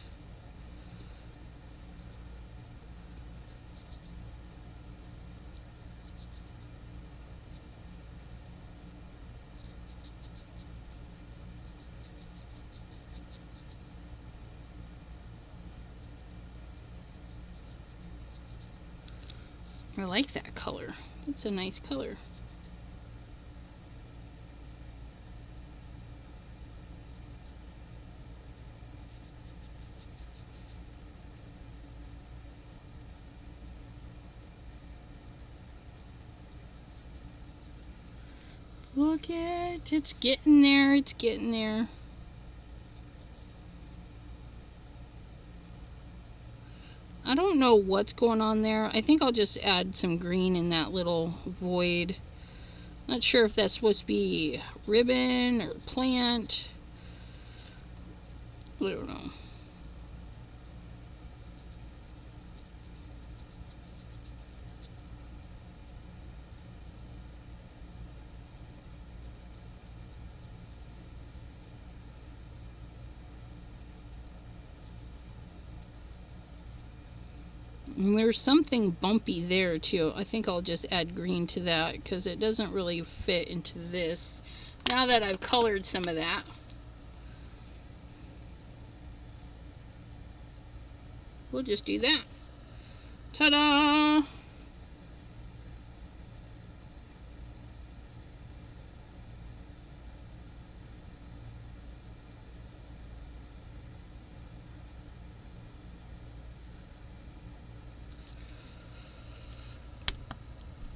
I like that color. It's a nice color. Look it, it's getting there, it's getting there. I don't know what's going on there. I think I'll just add some green in that little void. Not sure if that's supposed to be ribbon or plant. I don't know. And there's something bumpy there too. I think I'll just add green to that because it doesn't really fit into this. Now that I've colored some of that. We'll just do that. Ta-da!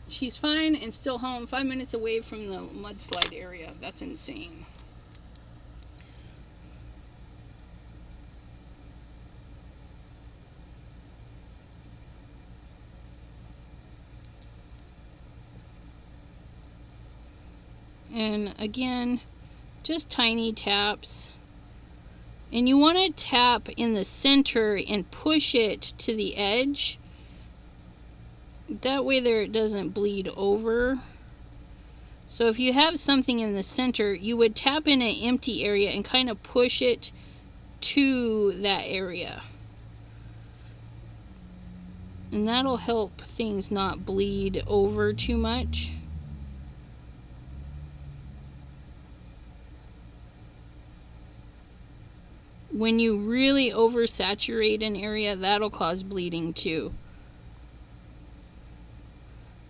She's fine and still home, 5 minutes away from the mudslide area. That's insane. And again, just tiny taps. And you want to tap in the center and push it to the edge. That way there it doesn't bleed over. So if you have something in the center, you would tap in an empty area and kind of push it to that area. And that'll help things not bleed over too much. When you really oversaturate an area, that'll cause bleeding too.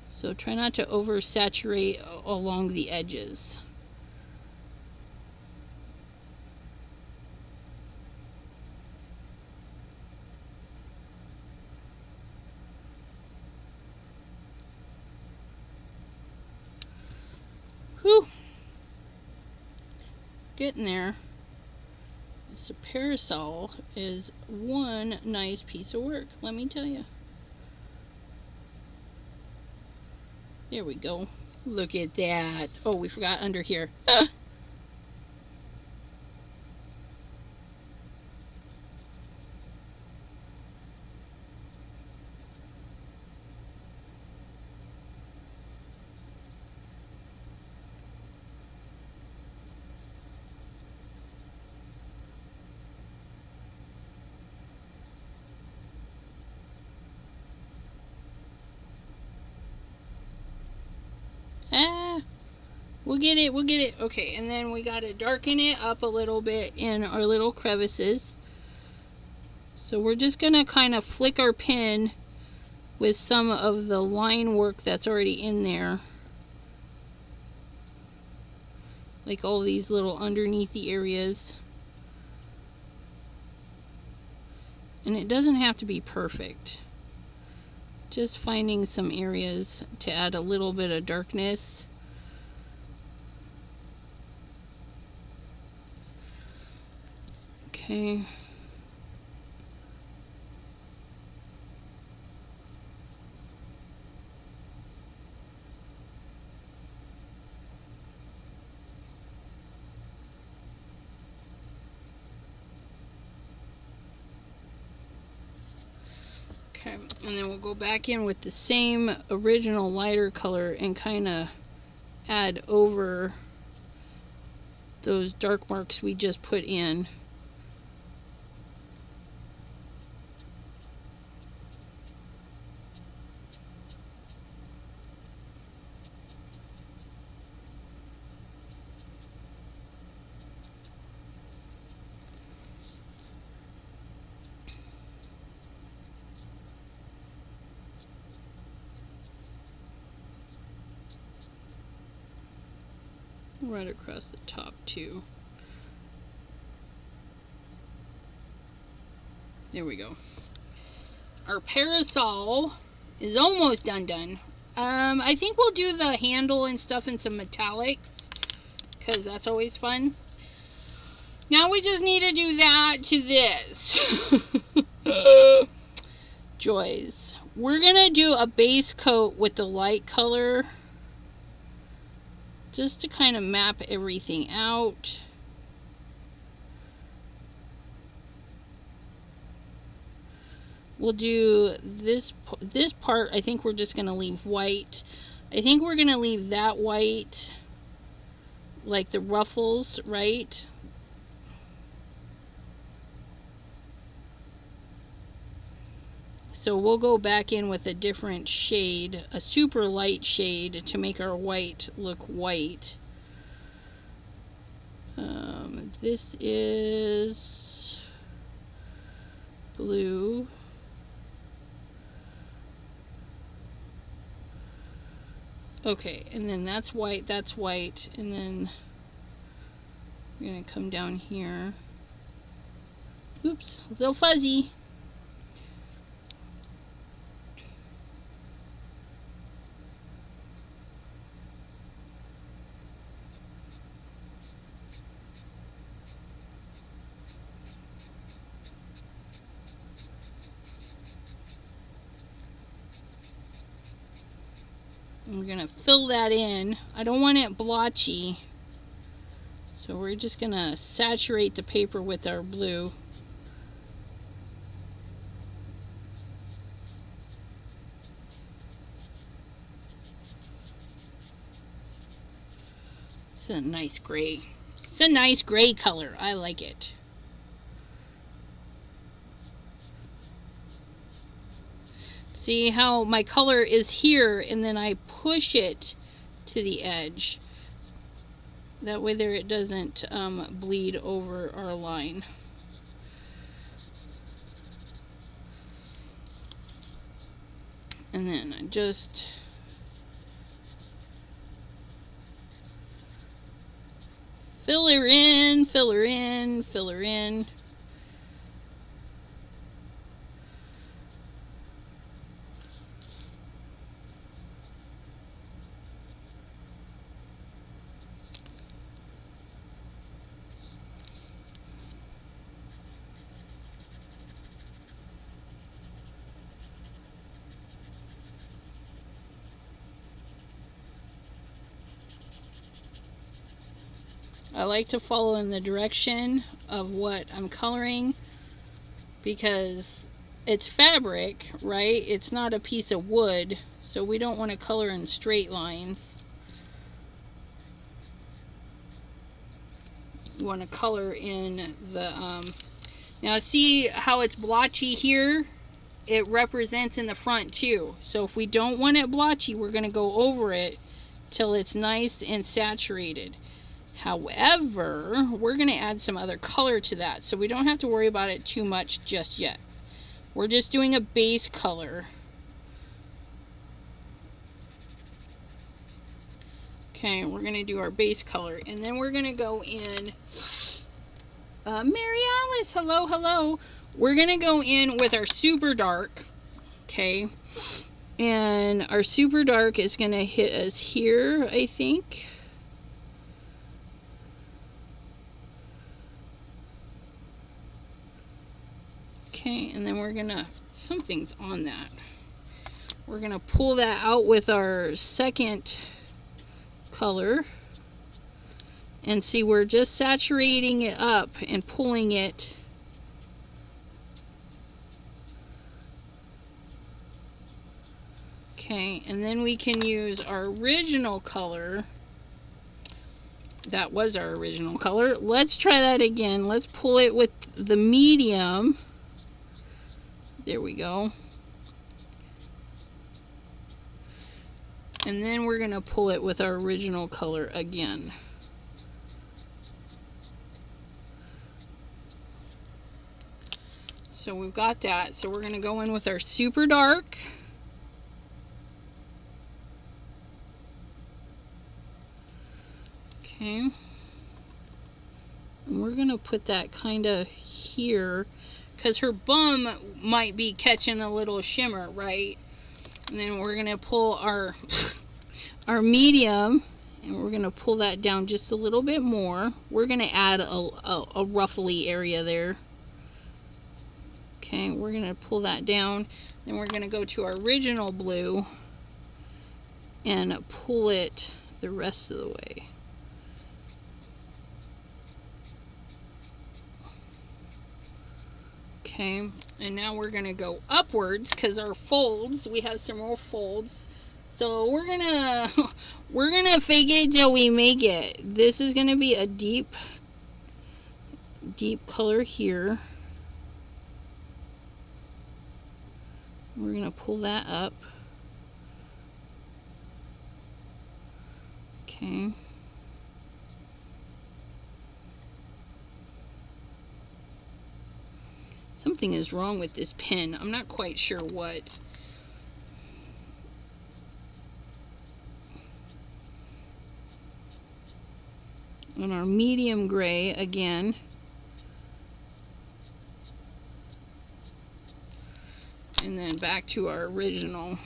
So try not to oversaturate along the edges. Whew. Getting there. This parasol is one nice piece of work, let me tell you. There we go. Look at that. Oh, we forgot under here. We'll get it, we'll get it. Okay, and then we got to darken it up a little bit in our little crevices. So we're just going to kind of flick our pen with some of the line work that's already in there. Like all these little underneath the areas. And it doesn't have to be perfect. Just finding some areas to add a little bit of darkness. Okay. Okay, and then we'll go back in with the same original lighter color and kind of add over those dark marks we just put in. Right across the top too. There we go. Our parasol is almost done. I think we'll do the handle and stuff in some metallics, because that's always fun. Now we just need to do that to this. Joys. We're going to do a base coat with the light color, just to kind of map everything out. We'll do this part. I think we're just going to leave white. I think we're going to leave that white, like the ruffles, right? So we'll go back in with a different shade, a super light shade, to make our white look white. This is blue. Okay, and then that's white, and then we're going to come down here. Oops, a little fuzzy. We're going to fill that in. I don't want it blotchy, so we're just going to saturate the paper with our blue. It's a nice gray. It's a nice gray color. I like it. See how my color is here, and then I push it to the edge. That way there it doesn't bleed over our line. And then I just fill her in, fill her in, fill her in. I like to follow in the direction of what I'm coloring, because it's fabric, right? It's not a piece of wood, so we don't want to color in straight lines. We want to color in the now see how it's blotchy here? It represents in the front too. So if we don't want it blotchy, we're going to go over it till it's nice and saturated. However, we're going to add some other color to that, so we don't have to worry about it too much just yet. We're just doing a base color. Okay, we're going to do our base color, and then we're going to go in, Mary Alice, hello, hello. We're going to go in with our super dark, okay, and our super dark is going to hit us here, I think. Okay, and then we're gonna, something's on that. We're gonna pull that out with our second color. And see, we're just saturating it up and pulling it. Okay, and then we can use our original color. That was our original color. Let's try that again. Let's pull it with the medium. There we go. And then we're going to pull it with our original color again. So we've got that. So we're going to go in with our super dark. Okay. And we're going to put that kind of here, because her bum might be catching a little shimmer, right? And then we're going to pull our medium, and we're going to pull that down just a little bit more. We're going to add a ruffly area there. Okay, we're going to pull that down. Then we're going to go to our original blue and pull it the rest of the way. Okay, and now we're going to go upwards because our folds, we have some more folds. So we're gonna fake it till we make it. This is gonna be a deep color here. We're gonna pull that up. Okay. Something is wrong with this pen. I'm not quite sure what. And our medium gray again. And then back to our original.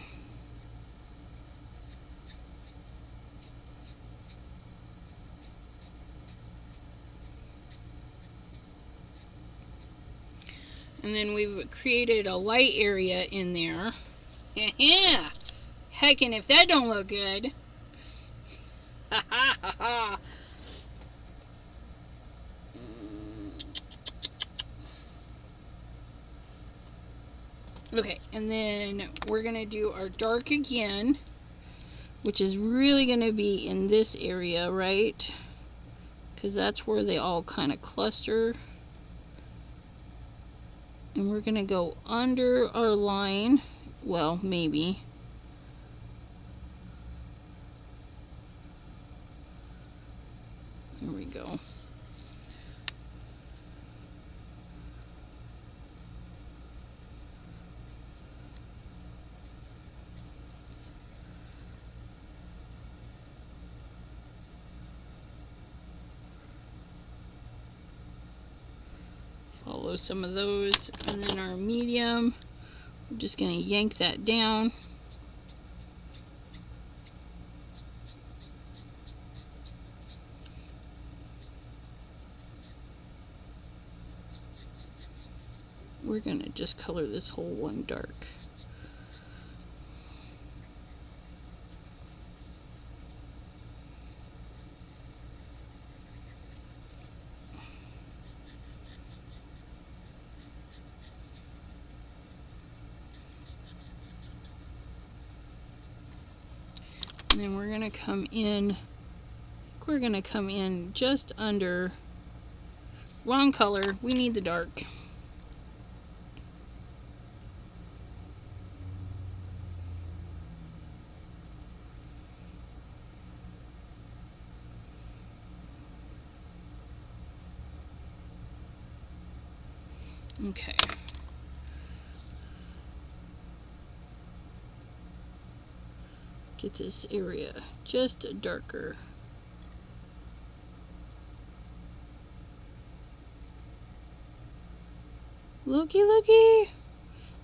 And then we've created a light area in there. Yeah. Heckin' if that don't look good. Ha ha ha ha. Okay, and then we're gonna do our dark again, which is really gonna be in this area, right? Because that's where they all kind of cluster. And we're gonna go under our line. Well, maybe. There we go. Follow some of those, and then our medium, we're just going to yank that down. We're going to just color this whole one dark. And then we're going to come in, we're going to come in just under, wrong color, we need the dark. Okay. Get this area just darker. Looky, looky.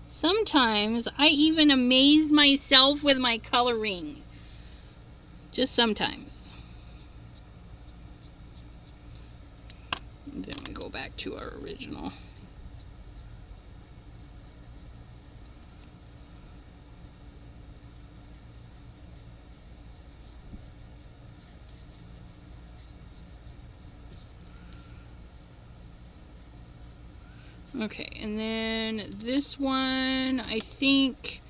Sometimes I even amaze myself with my coloring. Just sometimes. And then we go back to our original. Okay, and then this one, I think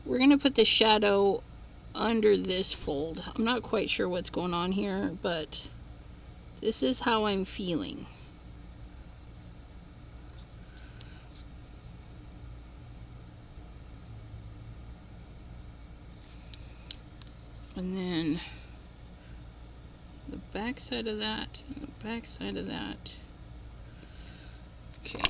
we're going to put the shadow under this fold. I'm not quite sure what's going on here, but this is how I'm feeling. And then the back side of that, and the back side of that. Okay.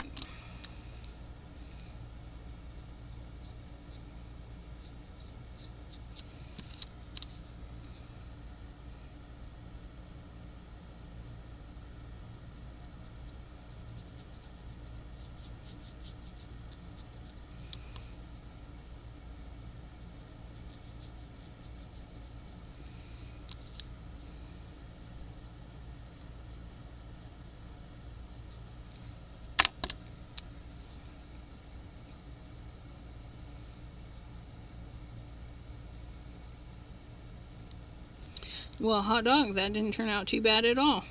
Well, hot dog, that didn't turn out too bad at all.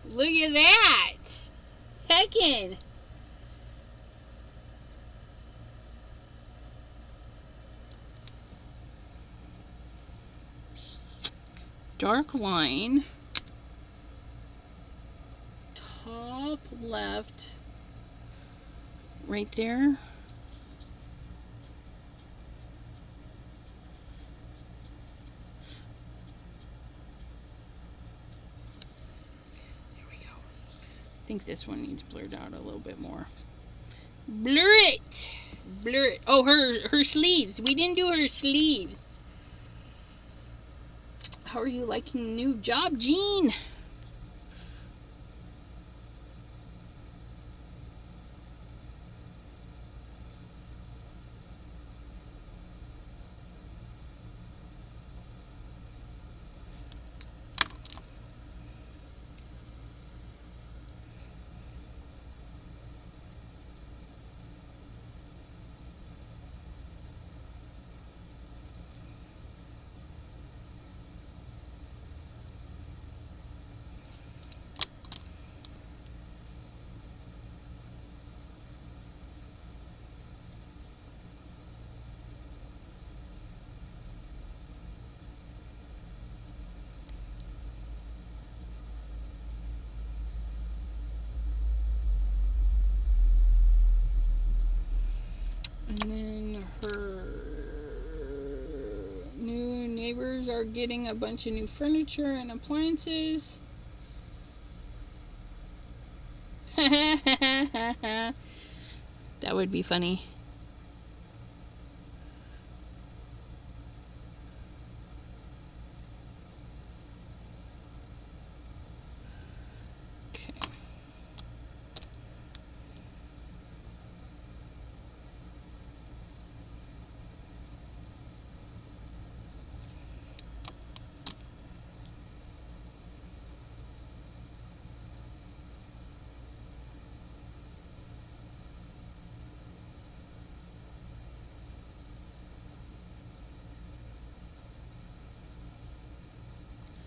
Look at that! Heckin'! Dark line, top left, right there. I think this one needs blurred out a little bit more. Blur it! Blur it. Oh, her sleeves. We didn't do her sleeves. How are you liking the new job, Jean? And then her new neighbors are getting a bunch of new furniture and appliances. That would be funny.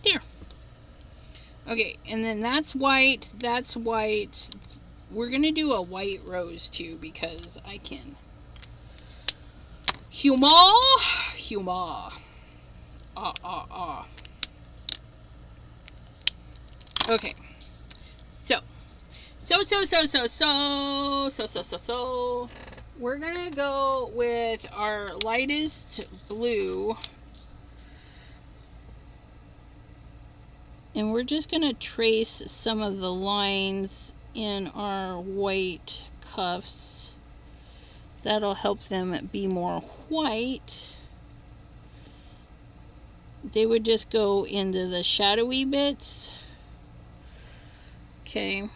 There. Okay, and then that's white, that's white. We're gonna do a white rose too because I can. Huma. Okay. So. We're gonna go with our lightest blue. And we're just gonna trace some of the lines in our white cuffs. That'll help them be more white. They would just go into the shadowy bits. Okay.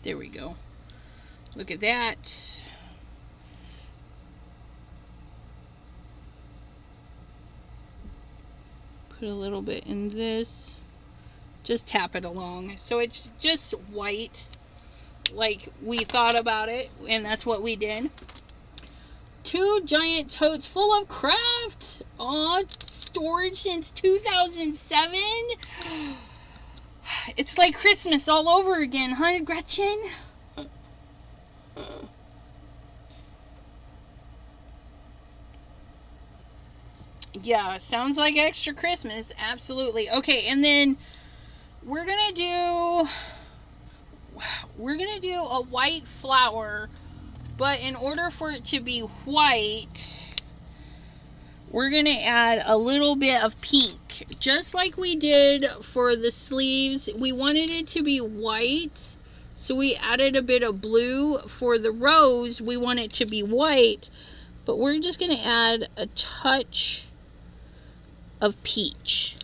There we go. Look at that. Put a little bit in this. Just tap it along. So it's just white, like we thought about it, and that's what we did. 2 giant totes full of craft. Aw, storage since 2007. It's like Christmas all over again, huh, Gretchen? Yeah, sounds like extra Christmas. Absolutely. Okay, and then we're gonna do a white flower, but in order for it to be white, we're going to add a little bit of pink. Just like we did for the sleeves, we wanted it to be white, so we added a bit of blue. For the rose, we want it to be white, but we're just going to add a touch of peach.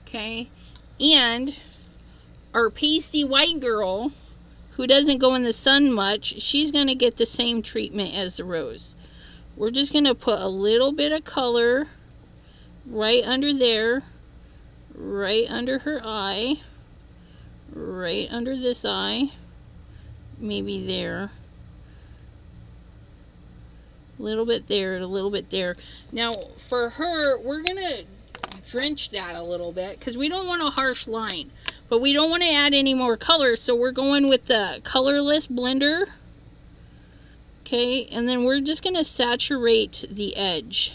Okay, and our pasty white girl, who doesn't go in the sun much, she's going to get the same treatment as the rose. We're just going to put a little bit of color right under there, right under her eye, right under this eye, maybe there, a little bit there, and a little bit there. Now, for her, we're going to drench that a little bit because we don't want a harsh line, but we don't want to add any more color, so we're going with the colorless blender. Okay, and then we're just going to saturate the edge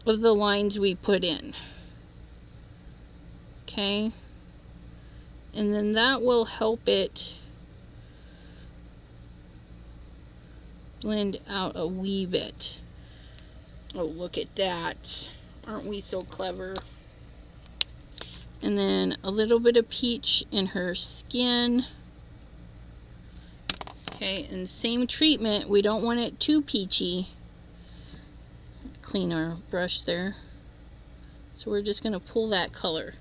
of the lines we put in. Okay, and then that will help it blend out a wee bit. Oh, look at that. Aren't we so clever? And then a little bit of peach in her skin. Okay, and same treatment. We don't want it too peachy. Clean our brush there. So we're just going to pull that color.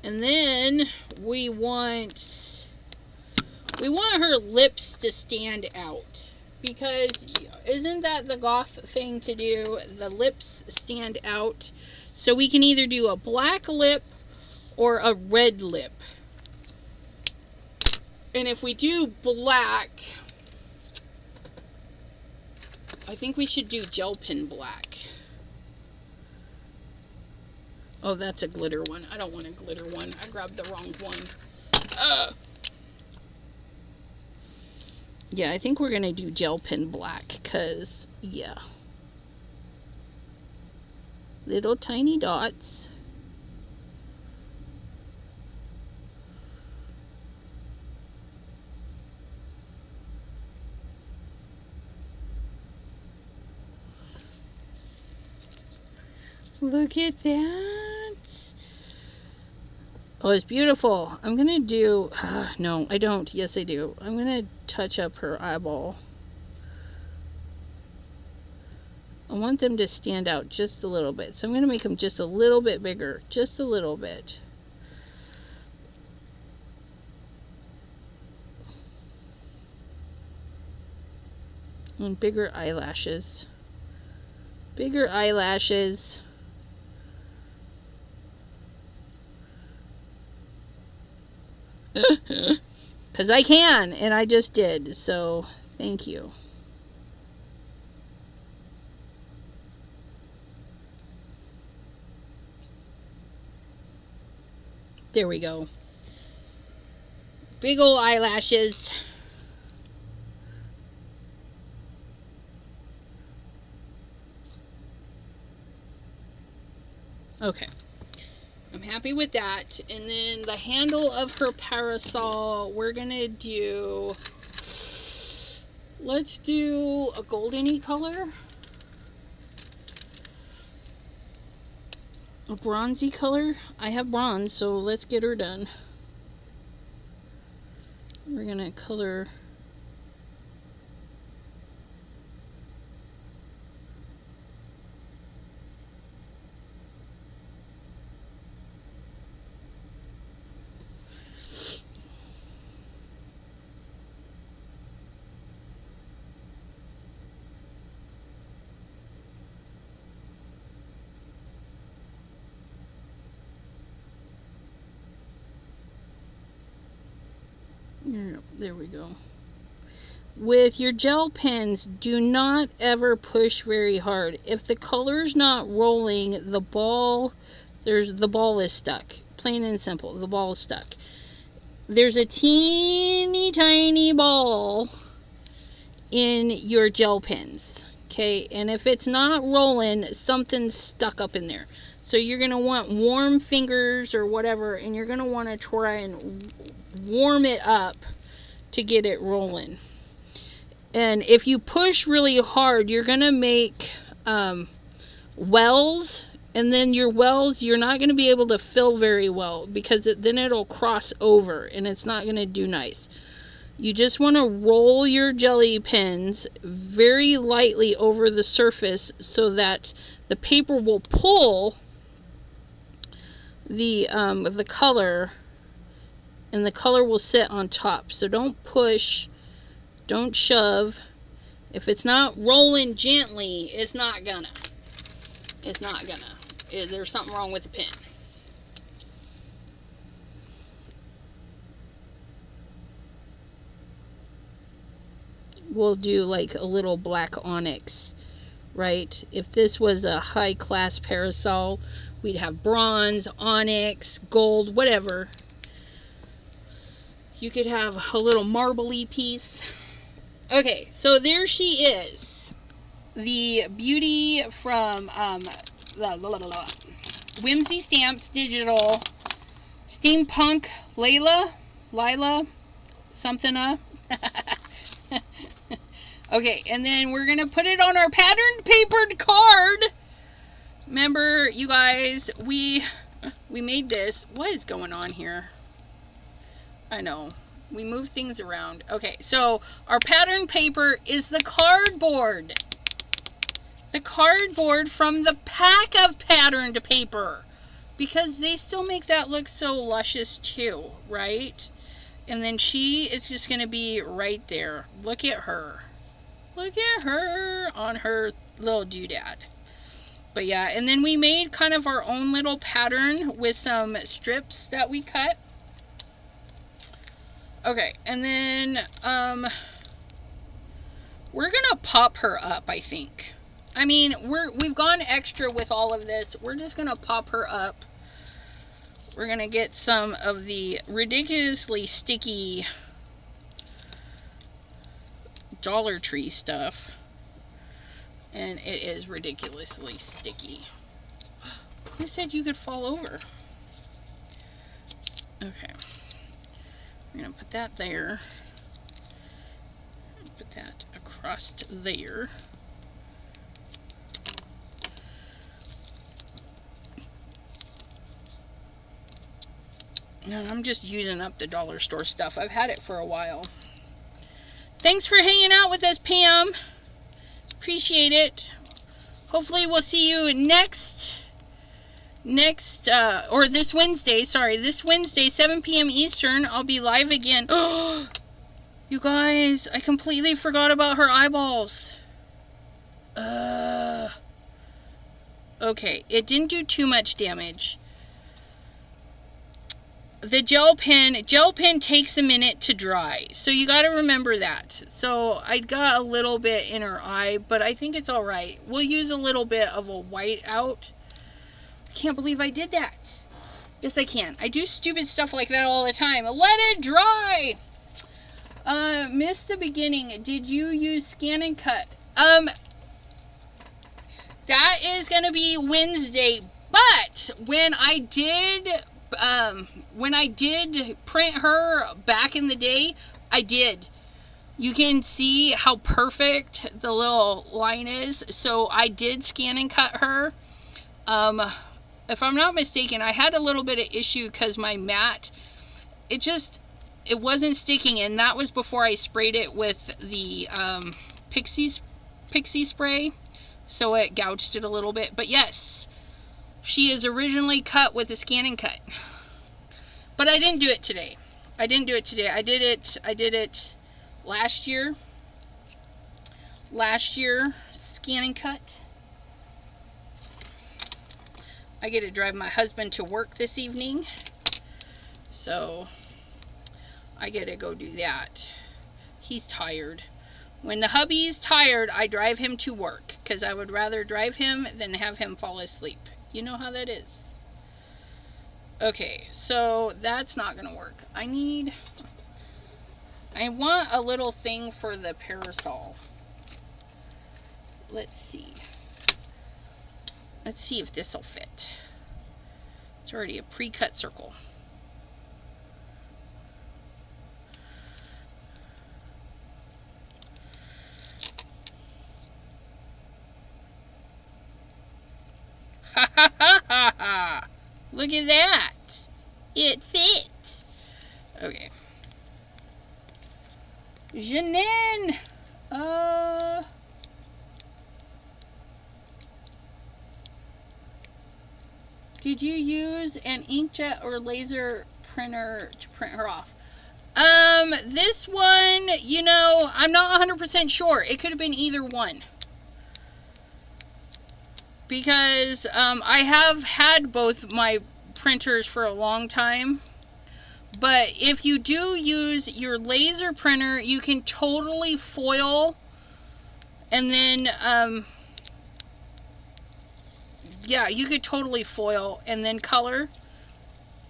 And then we want her lips to stand out. Because isn't that the goth thing to do? The lips stand out. So we can either do a black lip or a red lip. And if we do black, I think we should do gel pen black. Oh, that's a glitter one. I don't want a glitter one. I grabbed the wrong one. Yeah, I think we're going to do gel pen black because, yeah. Little tiny dots. Look at that. Oh, it's beautiful. I'm going to do... no, I don't. Yes, I do. I'm going to touch up her eyeball. I want them to stand out just a little bit. So I'm going to make them just a little bit bigger. Just a little bit. And bigger eyelashes. Bigger eyelashes. Because I can, and I just did, so thank you. There we go. Big old eyelashes. Okay. I'm happy with that. And then the handle of her parasol, we're gonna do, let's do a goldeny color, a bronzy color. I have bronze, so let's get her done. We're gonna color there we go. With your gel pens, do not ever push very hard. If the color's not rolling, the ball is stuck. Plain and simple, the ball is stuck. There's a teeny tiny ball in your gel pens, okay? And if it's not rolling, something's stuck up in there. So you're gonna want warm fingers or whatever, and you're gonna want to try and warm it up to get it rolling. And if you push really hard, you're gonna make wells, and then your wells you're not gonna be able to fill very well because then it'll cross over and it's not gonna do nice. You just want to roll your jelly pins very lightly over the surface so that the paper will pull the color, and the color will sit on top. So don't push, don't shove. If it's not rolling gently, it's not gonna. There's something wrong with the pen. We'll do like a little black onyx, right? If this was a high class parasol, we'd have bronze, onyx, gold, whatever. You could have a little marbly piece. Okay, so there she is. The beauty from Whimsy Stamps Digital Steampunk Lila something. Okay, and then we're going to put it on our patterned papered card. Remember, you guys, we made this. What is going on here? I know. We move things around. Okay, so our pattern paper is the cardboard. The cardboard from the pack of patterned paper. Because they still make that look so luscious too, right? And then she is just going to be right there. Look at her. Look at her on her little doodad. But yeah, and then we made kind of our own little pattern with some strips that we cut. Okay, and then we're gonna pop her up, I think. I mean, we've gone extra with all of this. We're just gonna pop her up. We're gonna get some of the ridiculously sticky Dollar Tree stuff, and it is ridiculously sticky. Who said you could fall over? Okay, we're gonna put that there, put that across there. And I'm just using up the dollar store stuff. I've had it for a while. Thanks for hanging out with us, Pam. Appreciate it. Hopefully we'll see you or this Wednesday. Sorry, this Wednesday, 7 p.m. Eastern. I'll be live again. Oh, you guys, I completely forgot about her eyeballs. Okay, it didn't do too much damage. The gel pen takes a minute to dry, so you got to remember that. So I got a little bit in her eye, but I think it's all right. We'll use a little bit of a white out. I can't believe I did that. Yes, I can. I do stupid stuff like that all the time. Let it dry. Missed the beginning. Did you use scan and cut? That is gonna be Wednesday. But when I did print her back in the day, I did. You can see how perfect the little line is. So I did scan and cut her. If I'm not mistaken, I had a little bit of issue because my mat, it wasn't sticking, and that was before I sprayed it with the pixie spray, so it gouged it a little bit. But yes, she is originally cut with a scan and cut. But I didn't do it today. I did it last year. Scan and cut. I get to drive my husband to work this evening, so I get to go do that. He's tired. When the hubby's tired, I drive him to work, because I would rather drive him than have him fall asleep. You know how that is. Okay, so that's not going to work. I want a little thing for the parasol. Let's see. Let's see if this will fit. It's already a pre-cut circle. Ha ha ha ha ha! Look at that! It fits! Okay. Janine! Did you use an inkjet or laser printer to print her off? This one, you know, I'm not 100% sure. It could have been either one. Because, I have had both my printers for a long time. But if you do use your laser printer, you can totally foil and then, yeah, you could totally foil and then color.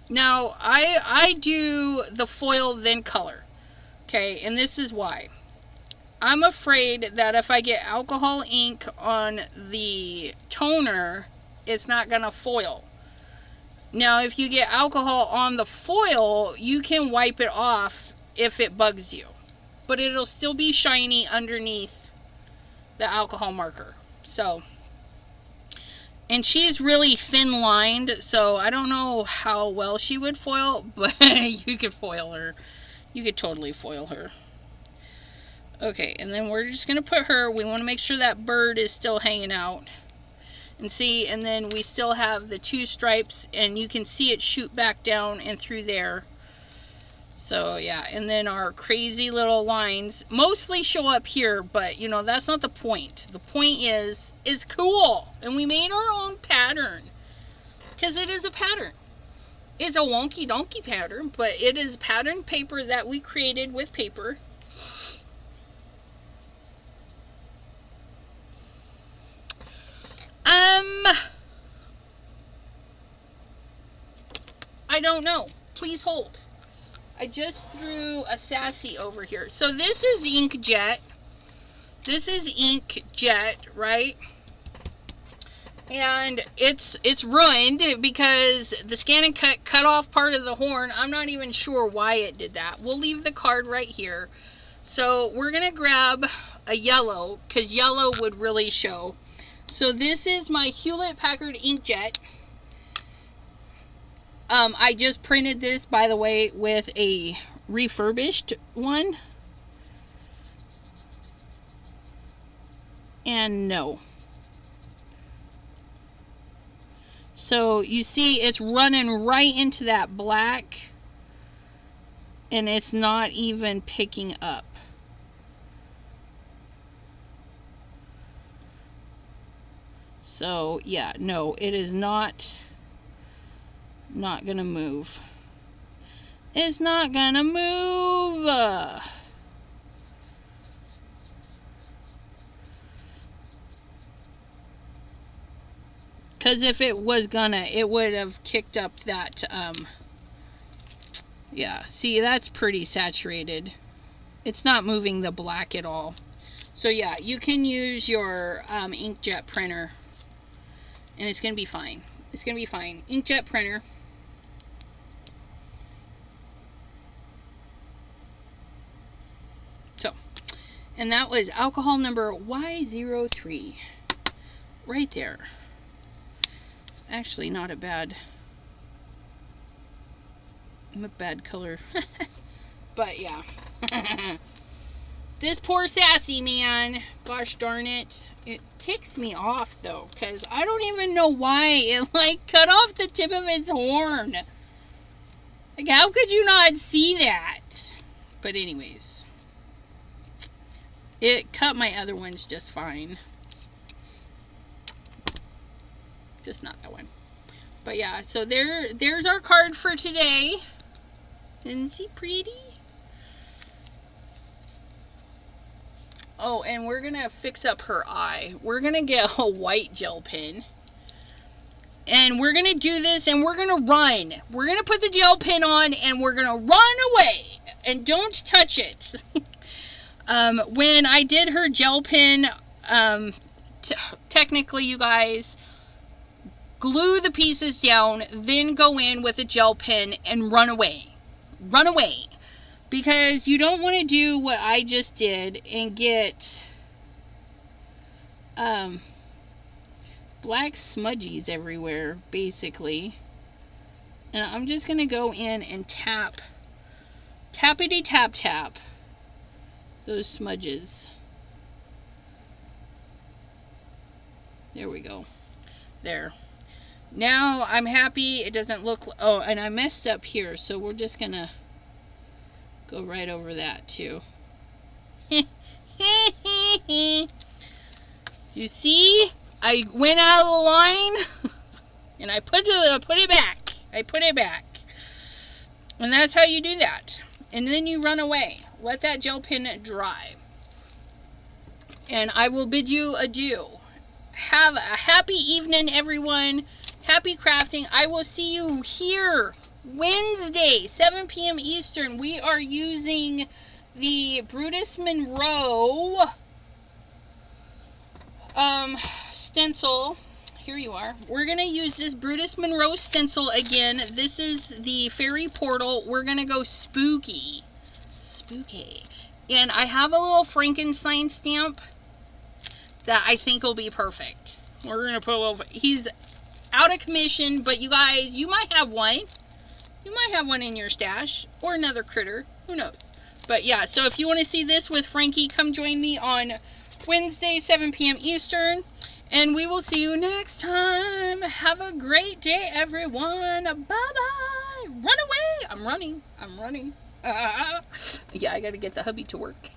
Now, I do the foil then color. Okay, and this is why. I'm afraid that if I get alcohol ink on the toner, it's not going to foil. Now, if you get alcohol on the foil, you can wipe it off if it bugs you. But it'll still be shiny underneath the alcohol marker. So, and she's really thin lined, so I don't know how well she would foil, but you could foil her. You could totally foil her. Okay, and then we're just going to put her, we want to make sure that bird is still hanging out. And see, and then we still have the two stripes, and you can see it shoot back down and through there. So, yeah, and then our crazy little lines mostly show up here, but, you know, that's not the point. The point is, it's cool, and we made our own pattern, because it is a pattern. It's a wonky donkey pattern, but it is pattern paper that we created with paper. I don't know. Please hold. I just threw a sassy over here. So this is inkjet. This is inkjet, right? And it's ruined because the scan and cut off part of the horn. I'm not even sure why it did that. We'll leave the card right here. So we're going to grab a yellow, because yellow would really show. So this is my Hewlett-Packard inkjet. I just printed this, by the way, with a refurbished one. And no. So you see it's running right into that black, and it's not even picking up. So yeah, no, it is not gonna move. It's not gonna move. Because if it was gonna, it would have kicked up that, yeah, see, that's pretty saturated. It's not moving the black at all. So yeah, you can use your inkjet printer, and it's gonna be fine. It's gonna be fine. Inkjet printer. So, and that was alcohol number Y03. Right there. Actually, not a bad color. But yeah. This poor sassy man. Gosh darn it. It ticks me off though, because I don't even know why it like cut off the tip of its horn. Like, how could you not see that? But anyways, it cut my other ones just fine. Just not that one. But yeah, so there's our card for today. Isn't she pretty? Oh, and we're gonna fix up her eye. We're gonna get a white gel pen, and we're gonna do this, and we're gonna run. We're gonna put the gel pen on, and we're gonna run away, and don't touch it. When I did her gel pen, technically, you guys, glue the pieces down, then go in with a gel pen and run away. Run away. Because you don't want to do what I just did and get black smudgies everywhere, basically. And I'm just going to go in and tap, tappity tap tap, those smudges. There we go. There. Now I'm happy. It doesn't look... Oh, and I messed up here, so we're just going to go right over that too. You see? I went out of the line and I put it back. I put it back. And that's how you do that. And then you run away. Let that gel pen dry. And I will bid you adieu. Have a happy evening, everyone. Happy crafting. I will see you here Wednesday, 7 p.m. Eastern. We are using the Brutus Monroe stencil. Here you are. We're going to use this Brutus Monroe stencil again. This is the Fairy Portal. We're going to go spooky. Spooky. And I have a little Frankenstein stamp that I think will be perfect. We're going to put a little... He's out of commission, but you guys, you might have one. You might have one in your stash. Or another critter. Who knows? But yeah, so if you want to see this with Frankie, come join me on Wednesday, 7 p.m. Eastern. And we will see you next time. Have a great day, everyone. Bye-bye. Run away. I'm running. Yeah, I got to get the hubby to work.